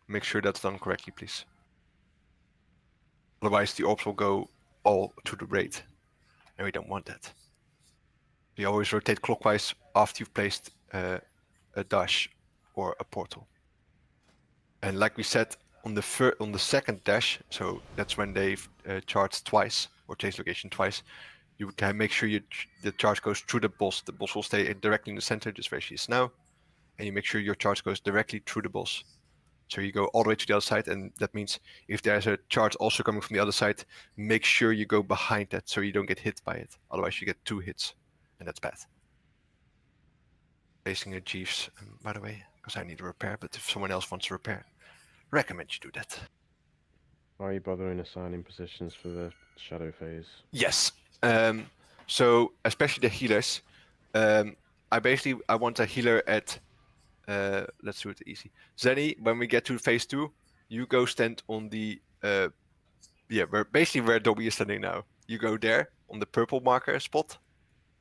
Make sure that's done correctly, please. Otherwise the orbs will go all to the right, and we don't want that. You always rotate clockwise after you've placed a dash or a portal. And like we said, on the second dash, so that's when they've charged twice or changed location twice, you can make sure the charge goes through the boss. The boss will stay directly in the center, just where she is now, and you make sure your charge goes directly through the boss. So you go all the way to the other side, and that means if there's a charge also coming from the other side, make sure you go behind that so you don't get hit by it. Otherwise you get 2 hits, and that's bad. Placing a Jeeves, by the way, because I need a repair, but if someone else wants a repair, recommend you do that. Why are you bothering assigning positions for the shadow phase? Yes. So especially the healers, I want a healer at, let's do it easy. Zenny, when we get to phase 2, you go stand on the, where Dobby is standing now. You go there on the purple marker spot.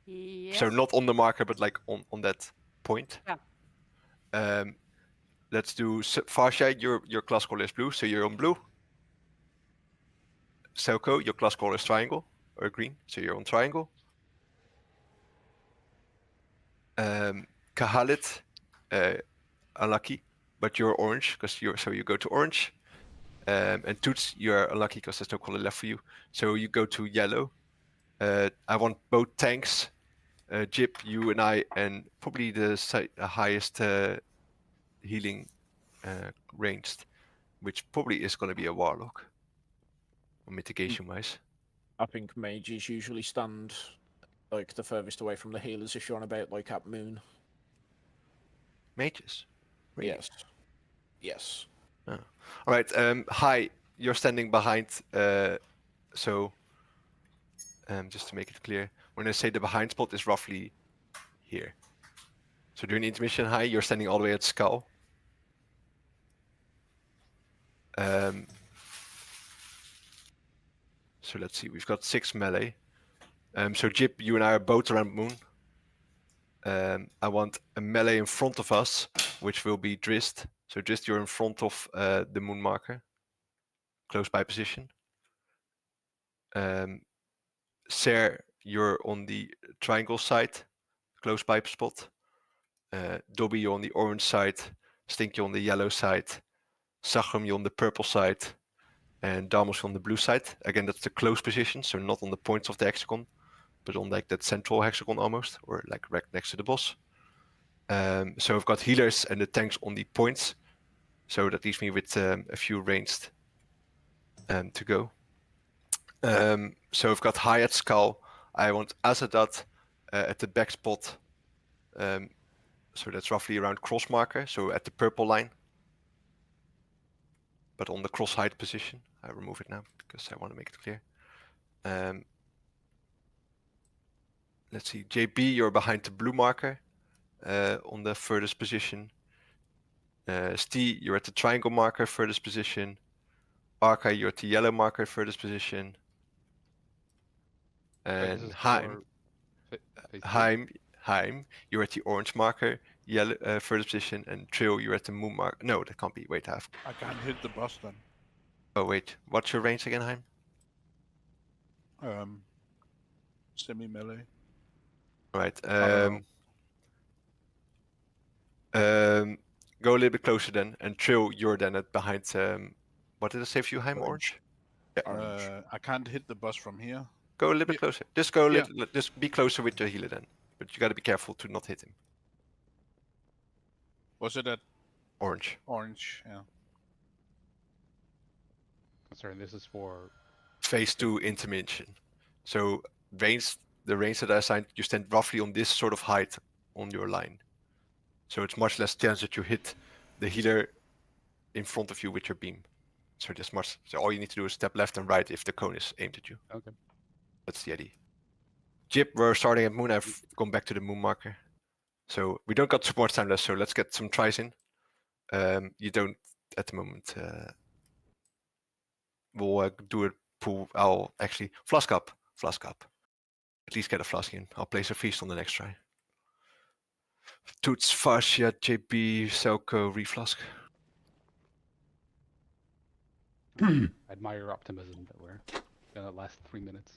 Yes. So not on the marker, but like on that point. Yeah. Let's do Farsha, your class color is blue, so you're on blue. Selko, your class color is triangle or green, so you're on triangle. Kahalit, unlucky, but you're orange because you go to orange. And Toots, you're unlucky because there's no color left for you, so you go to yellow. I want both tanks, Jip, you and I, and probably the highest healing ranged, which probably is going to be a warlock, mitigation wise. I think mages usually stand like the furthest away from the healers if you're on about like at Moon. Mages? Really? Yes. Yes. Oh. All right. Hi, you're standing behind. So, just to make it clear, when I say the behind spot is roughly here. So during intermission, Hi, you're standing all the way at Skull. So let's see, we've got 6 melee. So Jip, you and I are both around Moon. I want a melee in front of us, which will be Drist. So Drist, you're in front of the Moon marker, close by position. Ser, you're on the triangle side, close by spot. Dobby, you're on the orange side. Stinky on the yellow side. Sachram, you're on the purple side. And Damos on the blue side. Again, that's the close position, so not on the points of the hexagon, but on like that central hexagon almost, or like right next to the boss. So I've got healers and the tanks on the points. So that leaves me with a few ranged to go. So I've got High at Skull. I want Azadat at the back spot. So that's roughly around cross marker, so at the purple line. But on the cross height position. I remove it now because I want to make it clear. Let's see, JB, you're behind the blue marker on the furthest position. Stee, you're at the triangle marker, furthest position. Arca, you're at the yellow marker, furthest position. And Heim, you're at the orange marker, yellow furthest position. And Trill, you're at the moon marker. No, that can't be. Wait, I can't hit the boss then. Oh wait, what's your range again, Heim? Semi-melee. Right. Go a little bit closer then, and Trill, you're then at behind. What did I say for you, Heim? Orange. Yeah. I can't hit the boss from here. Go a little bit closer. Just go a little. Just be closer with your healer then, but you got to be careful to not hit him. Was it at orange? Orange, yeah. Sorry, this is for phase 2 intermission. So the range that I assigned, you stand roughly on this sort of height on your line. So it's much less chance that you hit the healer in front of you with your beam. So all you need to do is step left and right if the cone is aimed at you. Okay. That's the idea. Jip, we're starting at moon. I've gone back to the moon marker. So we don't got too much time left, so let's get some tries in. You don't at the moment. We'll do a pool. I'll actually flask up. At least get a flask in. I'll place a feast on the next try. Toots, Fascia, JB, Selko, reflask. I admire your optimism that we're gonna last 3 minutes.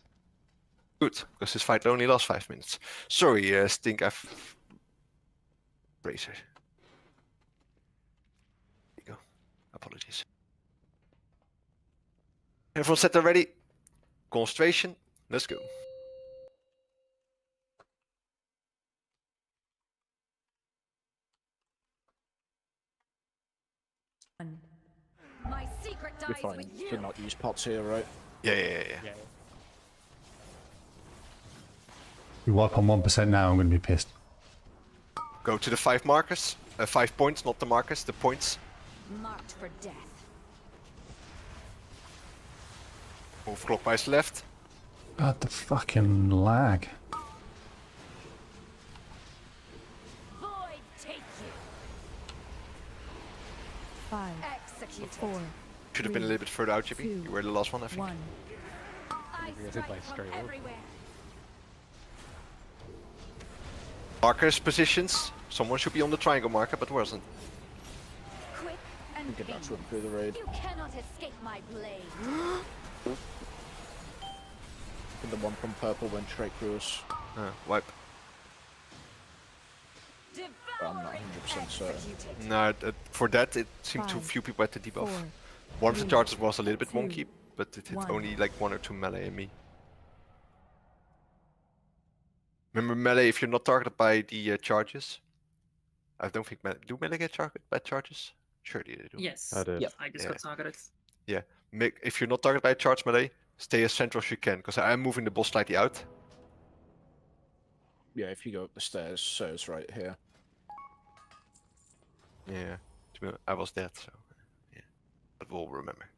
Good, because this fight only lasts 5 minutes. Sorry, Stink, I've... Bracer. There you go. Apologies. Everyone set there ready? Concentration, let's go. My secret You're dies fine. with You you. cannot use pots here, right? Yeah. We wipe on 1% now, I'm going to be pissed. Go to the 5 markers. 5 points, not the markers, the points. Marked for death. Move clockwise left. God, the fucking lag. Void take you. 5, Execute. 4. Should have been a little bit further out, JB. You were the last one, I think. 1. I You're hit strike by from stray orb. everywhere. Markers, positions. Someone should be on the triangle marker, but wasn't. Quick and You can painless. swim through the raid. You cannot escape my blade. And the one from purple went straight through us. Wipe. But I'm not 100% certain. No, for that it seemed too 5, few people at the debuff. 4, One of the 3, charges was a little bit 2, wonky, but it hit 1. only like 1 or 2 melee and me. Remember melee, if you're not targeted by the charges. I don't think do melee get targeted by charges? Sure they do. Yes. I did. Yep. I just Yeah. got targeted. Yeah, if you're not targeted by a charge melee, stay as central as you can, because I'm moving the boss slightly out. Yeah, if you go up the stairs, so it's right here. Yeah, I was dead, so yeah, but we'll remember.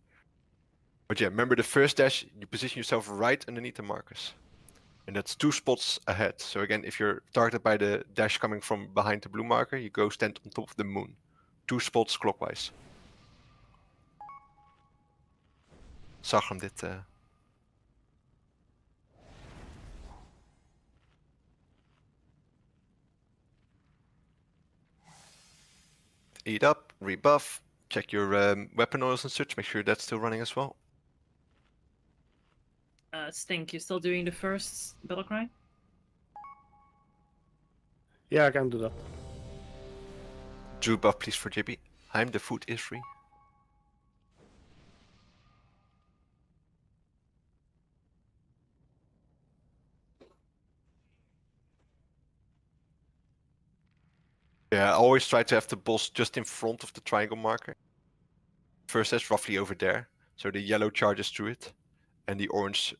But yeah, remember the first dash, you position yourself right underneath the markers. And that's 2 spots ahead. So again, if you're targeted by the dash coming from behind the blue marker, you go stand on top of the moon. 2 spots clockwise. Zag hem dit... Eat up, rebuff, check your weapon oils and such, make sure that's still running as well. Stink, you still doing the first battle cry? Yeah, I can do that. Drew buff please for JB. Heim, the food is free. Yeah, I always try to have the boss just in front of the triangle marker. First that's roughly over there, so the yellow charges through it. And the orange,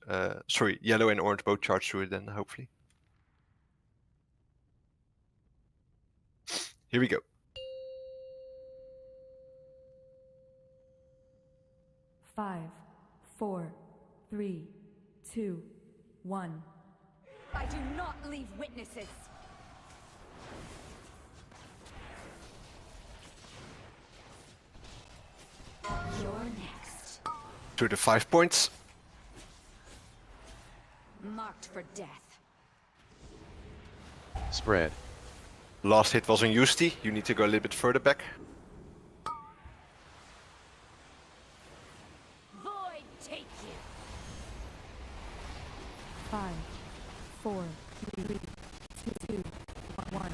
yellow and orange both charge through it then, hopefully. Here we go. Five, 4, 3, 2, 1. I do not leave witnesses. You're next. To the 5 points. Marked for death. Spread. Last hit was on Yusti. You need to go a little bit further back. Void take you. 5, 4, 3, 2, 1.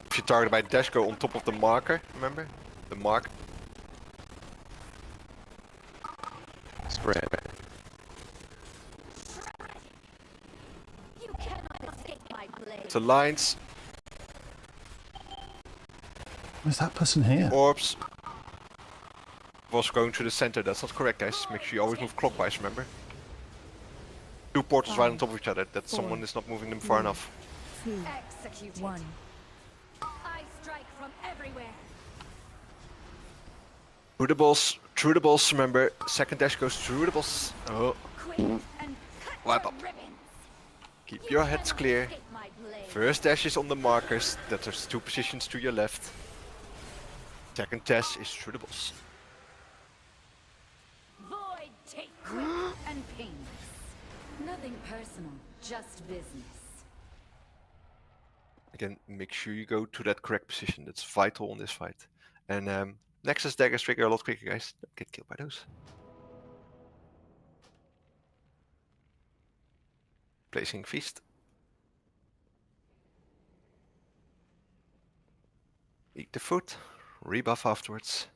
If you target by dash, go on top of the marker, remember? The mark. Spread. You cannot escape my blade. The lines. Where's that person here? Orbs. Was going to the center. That's not correct, guys. Make sure you always move clockwise, remember? Two portals right on 5, top of each other. That 4, someone is not moving them far 3, enough. 2, Executed. 1. I strike from everywhere. Through the balls. Through the balls. Remember, second dash goes through the balls. Oh. Quick and cut Wipe to up. ribbons. Keep your heads Cannot clear. escape my blade. First dash is on the markers. That there's 2 positions to your left. Second dash is through the balls. Void take quick and painless. Nothing personal, just business. Again, make sure you go to that correct position. That's vital in this fight. And Nexus daggers trigger a lot quicker, guys. Don't get killed by those. Placing feast. Eat the food. Rebuff afterwards.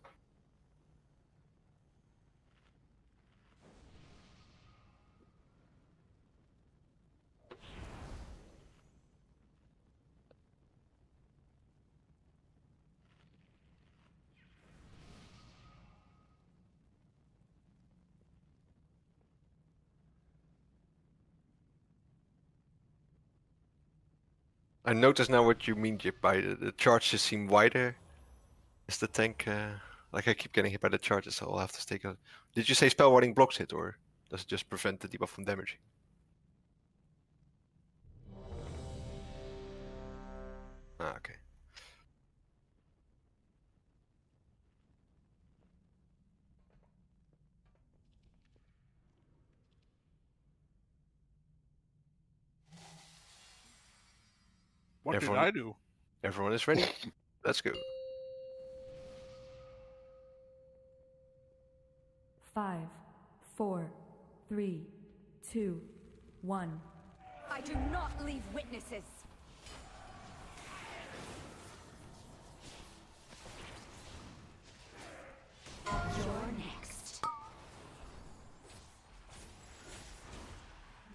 I notice now what you mean, Jip, by the charges seem wider. Is the tank, like I keep getting hit by the charges, so I'll have to stay good. Did you say spell warding blocks it, or does it just prevent the debuff from damaging? Ah, okay. What Everyone- did I do? Everyone is ready? Let's go. 5, 4, 3, 2, 1. I do not leave witnesses. You're next.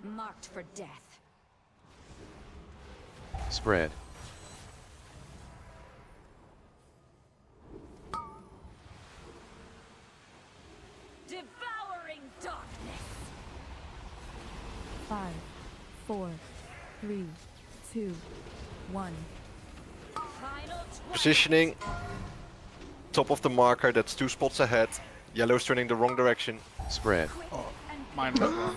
Marked for death. Spread. Devouring darkness. 5, 4, 3, 2, 1. Final Positioning. Top of the marker, that's 2 spots ahead. Yellow's turning the wrong direction. Spread. Mine was wrong.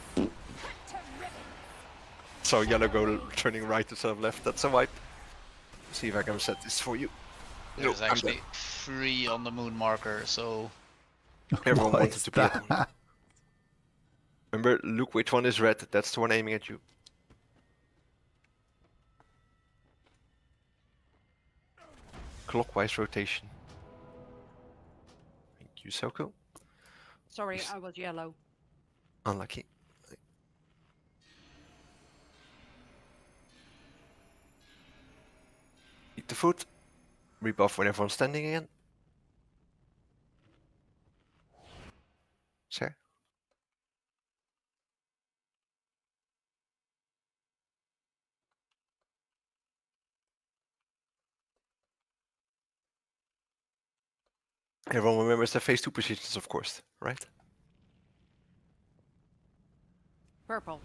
So yellow turning right instead of left. That's a wipe. See if I can set this for you. There's No, I'm actually 3 on the moon marker, so Everyone What wanted is to be at that? one. Remember, look which one is red. That's the one aiming at you. Clockwise rotation. Thank you, Soko. Sorry, Yes. I was yellow. Unlucky. Eat the food. Rebuff when everyone's standing again. Sir. Everyone remembers the phase 2 positions, of course, right? Purple.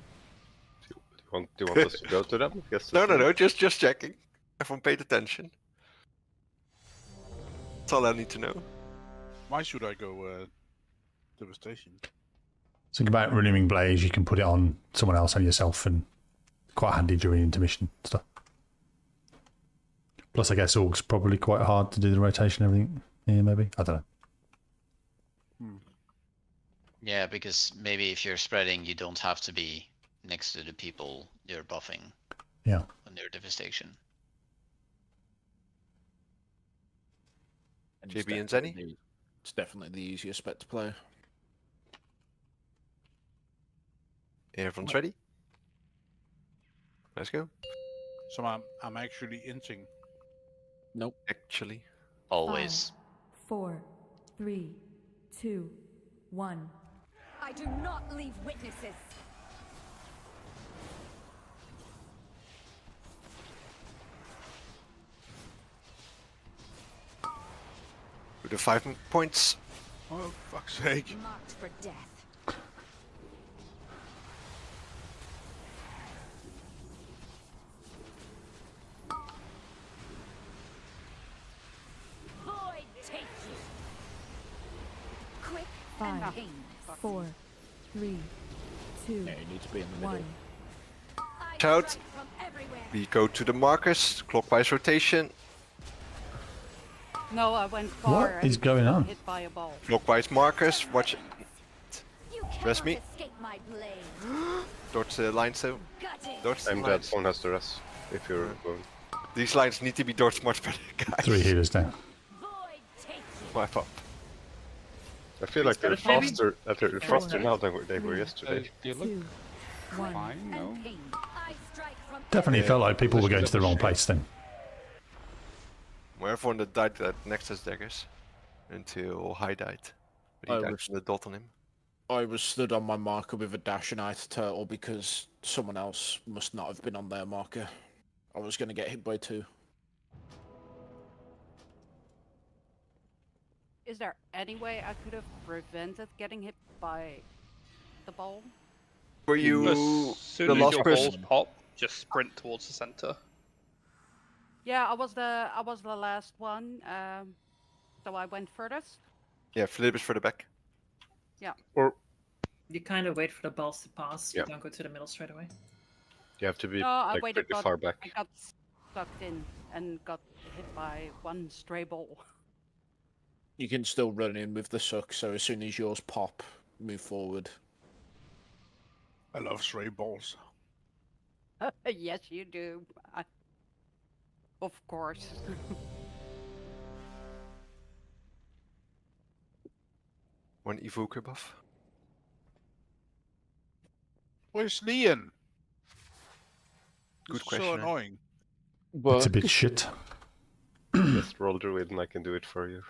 Do you want us to go to them? Guess No, just checking. Everyone paid attention. That's all I need to know. Why should I go to the station? Think about renewing blaze. You can put it on someone else and yourself, and quite handy during intermission stuff. Plus, I guess Aug's probably quite hard to do the rotation and everything. Yeah, maybe. I don't know. yeah, because maybe if you're spreading, you don't have to be next to the people you're buffing. Yeah. On their devastation. JB and Zenny? It's definitely the easiest spec to play. Everyone's ready? Let's go. So I'm actually inting. Nope. Actually. Always. 5, 4, 3, 2, 1. I do not leave witnesses. With the 5 points. Oh, fuck's sake. Marked for death. Ah, painless. 4, 3, 2, Yeah, you need to be in the middle. 1. I Out. strike from everywhere. We go to the markers, clockwise rotation, No, I went far. What is and going got on? Hit by a ball. clockwise markers. Watch. You Rest cannot me. escape my blade. Dodge lines though. Gutted. Dodge the I'm dead. lines. Someone has to rest if you're going. These lines need to be dodged much better, guys. 3 healers down. Void take you. Wipe up. I feel like they're Maybe? faster. They're faster now than they were yesterday. You look 2, 1. fine, no? And pain. I strike from Definitely Yeah. felt like people were going to the wrong place then. Well, everyone that died at Nexus daggers until High died. But he I died was- from the dot on him. I was stood on my marker with a Dashanite turtle because someone else must not have been on their marker. I was going to get hit by 2. Is there any way I could have prevented getting hit by the ball? Were you As soon the as last your person? balls pop, just sprint towards the center. Yeah, I was the last one. So I went furthest. Yeah, a little bit further back. Yeah. Or You kind of wait for the balls to pass. Yeah. You don't go to the middle straight away. you have to be No, I like waited, pretty but far back. I got sucked in and got hit by one stray ball. You can still run in with the suck, so as soon as yours pop, move forward. I love stray balls. Yes, you do. Of course. One evoker buff. Where's Leon? Good This is question. So eh? annoying. It's a bit shit. Just roll druid and I can do it for you.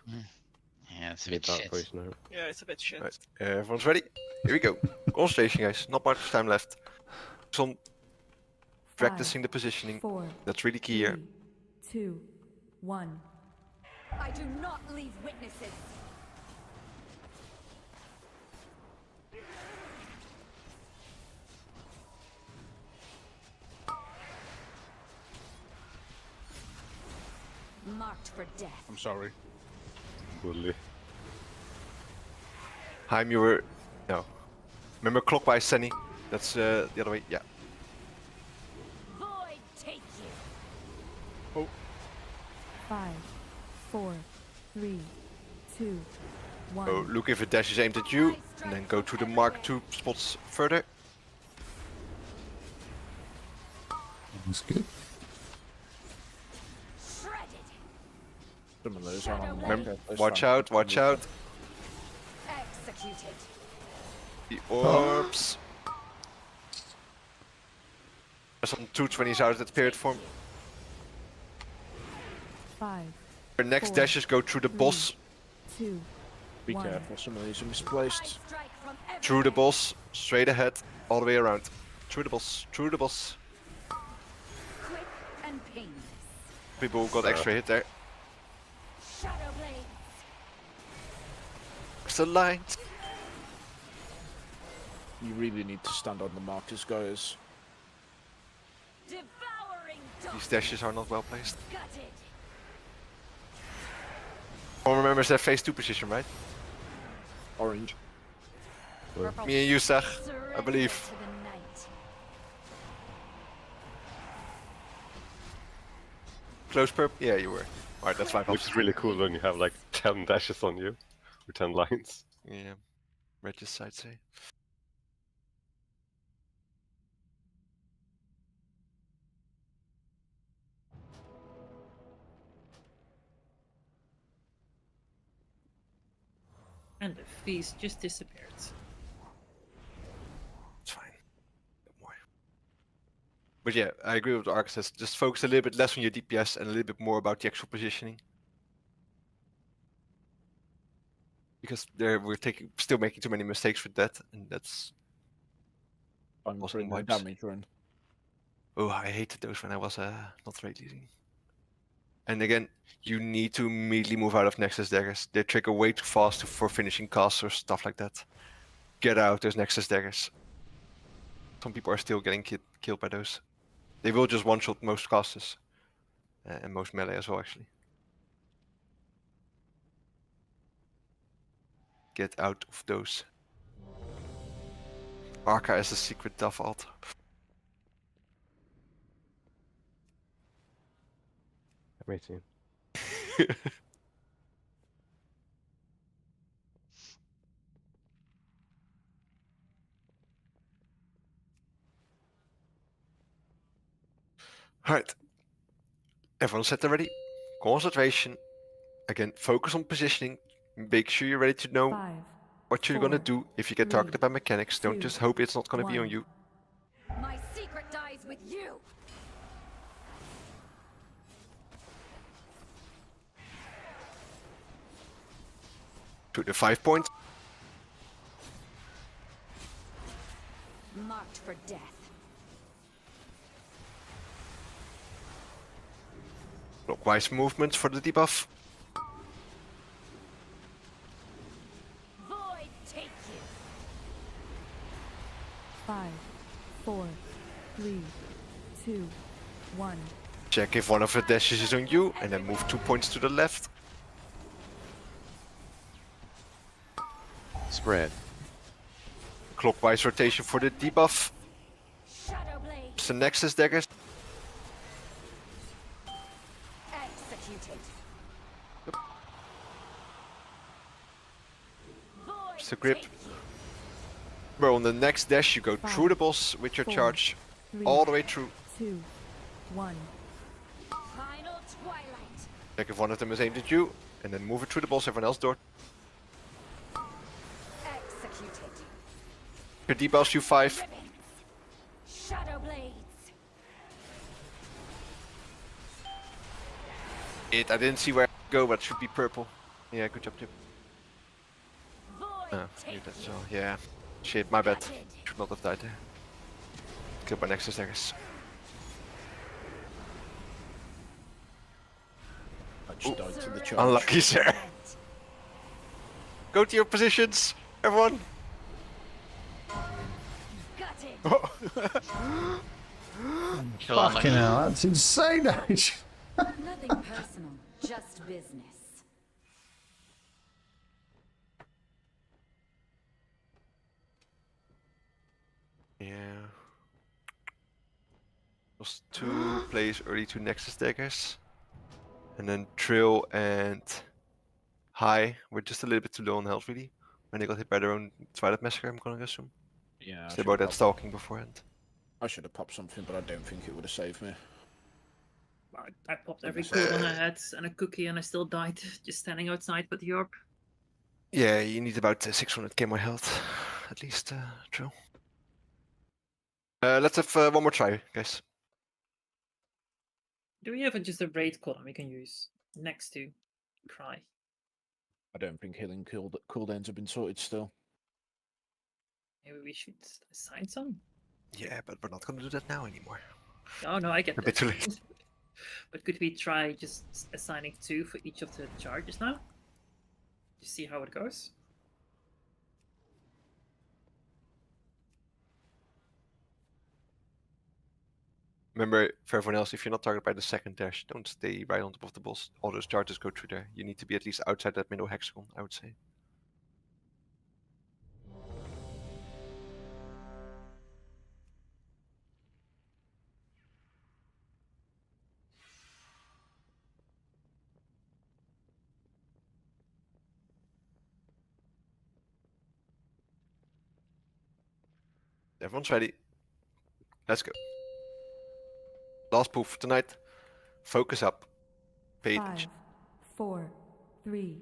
Yeah, it's a Need bit that shit. voice now. Yeah, it's a bit shit. Right, everyone's ready? Here we go. Concentration, guys. Not much time left. Some practicing the positioning. 4, That's really key here. 3, 2, 1. I do not leave witnesses. Marked for death. I'm sorry. Bully. Heim, you were... No. Remember clockwise, Senny? That's the other way. Yeah. Void take you. 5, 4, 3, 2, 1. So look if a dash is aimed at you, and then go to the mark 2 spots further. That's good. Shredded. Some of those are on Remember, marker. watch out, watch out. Executed. The orbs. There's some 220s out of that period form. 5, Our next 4, dashes go through the 3, boss, 2, Be 1. careful, some of these are misplaced. Strike from through the everywhere. boss, straight ahead, all the way around. Through the boss, through the boss. Quick and painless. People got extra hit there. Shadow blades. It's the lines. You really need to stand on the markers, guys. Devouring These dog. dashes are not well placed. Gutted. Everyone remembers their phase 2 position, right? Orange. Purple. Me and you, Sag, I Surrender believe. to the night. Close perp? Yeah, you were. Alright, that's 5 Which ups. is really cool when you have like 10 dashes on you. Or 10 lines. Yeah. Regis side say. And the feast just disappeared. It's fine. Don't worry. But yeah, I agree with the Arcus. Just focus a little bit less on your DPS and a little bit more about the actual positioning. Because there we're still making too many mistakes with that, and that's I'm Awesome putting my vibes. damage run. oh, I hated those when I was not raid leading. And again, you need to immediately move out of Nexus daggers. They trigger way too fast for finishing casts or stuff like that. Get out those Nexus daggers. Some people are still getting killed by those. They will just one-shot most casters. And most melee as well, actually. get out of those. Arca is a secret tough alt. Me too. Alright. Everyone set already. Concentration. Again, focus on positioning. Make sure you're ready to know 5, what you're gonna 4, do if you get 3, targeted by mechanics. Don't 2, just hope it's not gonna be on 1. you. My secret dies with you. To the 5 points. Marked for death. Clockwise movements for the debuff. Void take you. 5, 4, 3, 2, 1. Check if one of the dashes is on you, and then move 2 points to the left. Spread. Clockwise rotation for the debuff. Shadow blade. It's the Nexus daggers. Executed. It's the grip. Where on the next dash you go through the boss with your 4, charge 3, all the way through. 2, 1. Final twilight. Check if one of them is aimed at you, and then move it through the boss, everyone else door. Executed. Your debuffs you 5. Ribbons. Shadow blades. I didn't see where to go, but it should be purple. Yeah, good job, Tim. Void take That's you. all. Yeah. Shit, my bad. Should not have died there. Killed by Nexus daggers. I just died to the charge. Unlucky, sir. Go to your positions, everyone. Gutted. Fucking hell, that's insane. Nothing personal, just business. Yeah. Just 2 plays early to Nexus daggers. And then Trill and High were just a little bit too low on health, really. When they got hit by their own Twilight Massacre, I'm gonna assume. Yeah. So they both had stalking beforehand. I should have popped something, but I don't think it would have saved me. I popped every cooldown I had and a cookie, and I still died just standing outside with the orb. Yeah, you need about 600k more health, at least, Trill. Let's have one more try, guys. Do we have just a raid column we can use next to Cry? I don't think healing cooldowns have been sorted still. Maybe we should assign some? Yeah, but we're not gonna do that now anymore. Oh no, I get A bit that. too late. But could we try just assigning 2 for each of the charges now? To see how it goes? Remember, for everyone else, if you're not targeted by the second dash, don't stay right on top of the boss. All those charges go through there. You need to be at least outside that middle hexagon, I would say. Everyone's ready. Let's go. Last pool for tonight. Focus up. Pay 5, attention. 4, 3,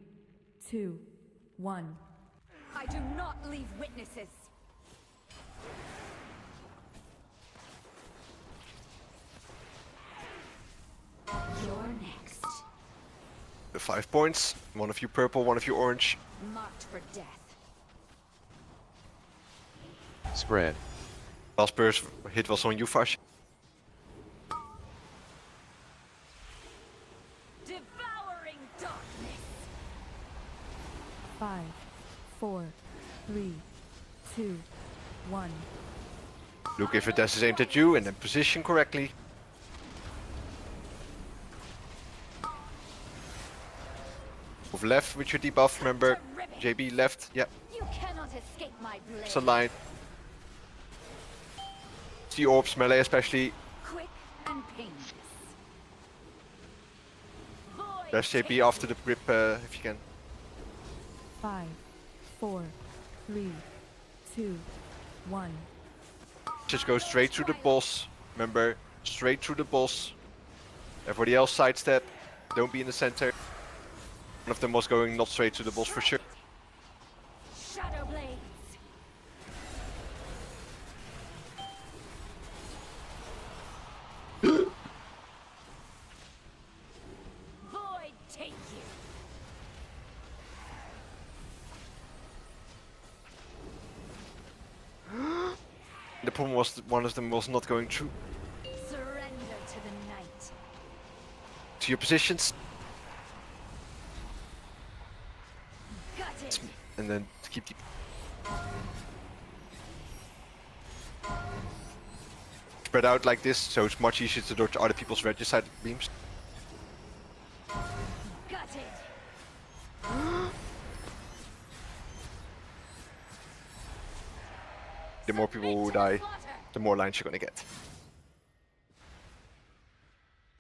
2, 1. I do not leave witnesses. You're next. The 5 points. One of you purple, one of you orange. Marked for death. Spread. Last burst hit was on you, Fash. Devouring darkness. 5, 4, 3, 2, 1. Look if it is aimed at you and then position correctly. Move left with your debuff, remember. JB left. Yeah. You cannot escape my blade. It's a line. See orbs, melee especially. Quick and painless. There's JB after the grip if you can. 5, 4, 3, 2, 1. Just go straight through the boss. Remember, straight through the boss. Everybody else sidestep. Don't be in the center. One of them was going not straight to the boss for sure. Shadow blades. Void take you. The problem was that one of them was not going through. Surrender to the night. To your positions. Got it. And then to keep the... Spread out like this, so it's much easier to dodge other people's regicide beams. Got it. The more people who die, the more lines you're gonna get.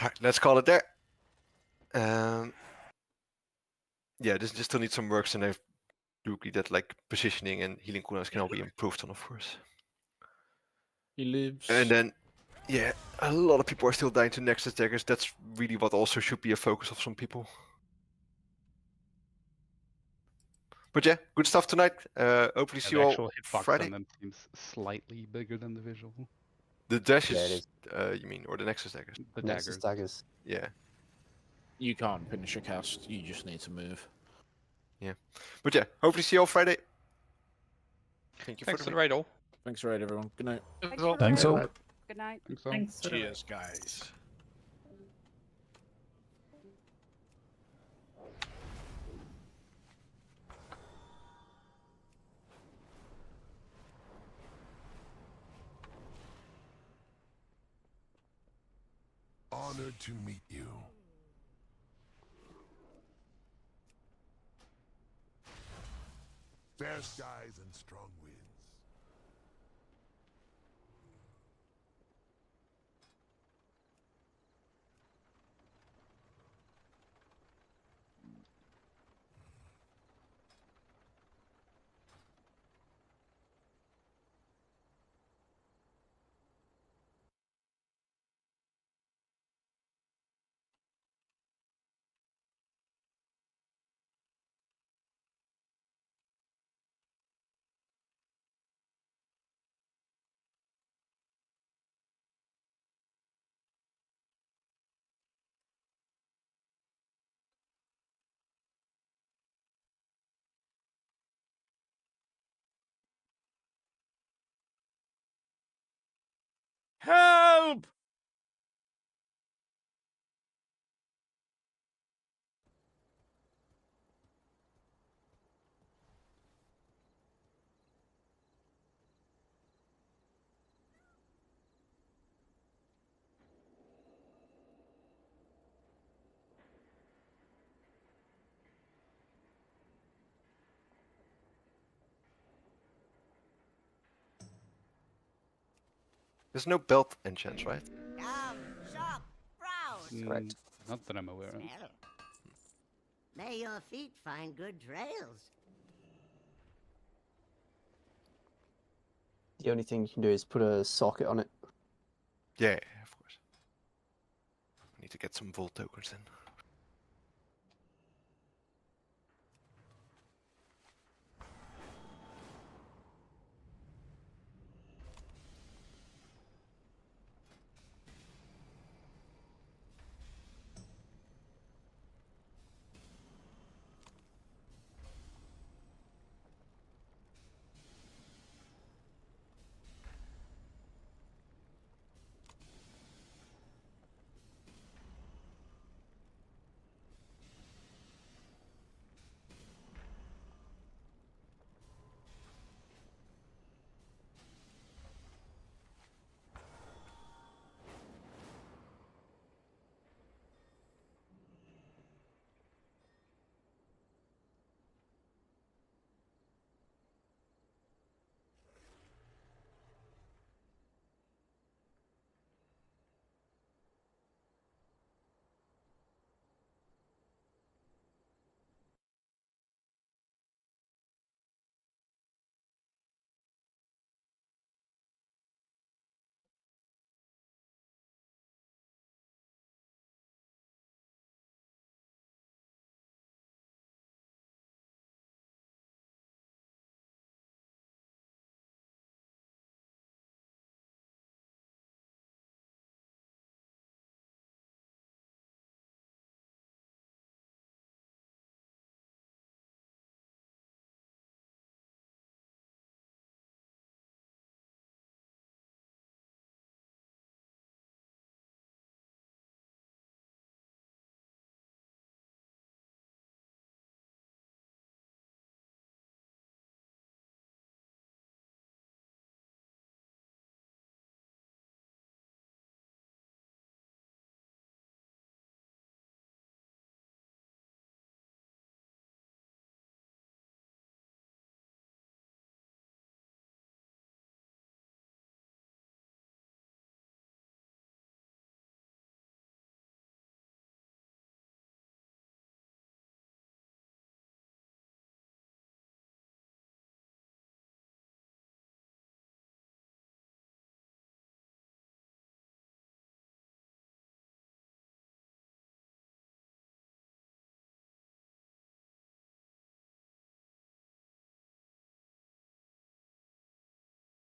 Alright, let's call it there. Yeah, this just still needs some works, and I do agree that like positioning and healing cooldowns can all be improved on, of course. He lives. And then, yeah, a lot of people are still dying to Nexus daggers. That's really what also should be a focus of some people. But yeah, good stuff tonight. Hopefully see you the all actual hitbox Friday. on them seems slightly bigger than the visual. The dash Yeah, it is, you mean, or the Nexus daggers? The Nexus daggers. Yeah. You can't finish a cast. You just need to move. Yeah. But yeah, hopefully see you all Friday. Thank you Thanks for for the raid, all. Thanks for it, everyone. Good night. Thanks all. Good night. Thanks for the Cheers, guys. Honored to meet you. Fair skies and strong winds. Help! There's no belt enchants, right? Come, shop, browse. Correct. Not that I'm aware of. Smell. May your feet find good trails. The only thing you can do is put a socket on it. Yeah, of course. I need to get some Volt tokens in.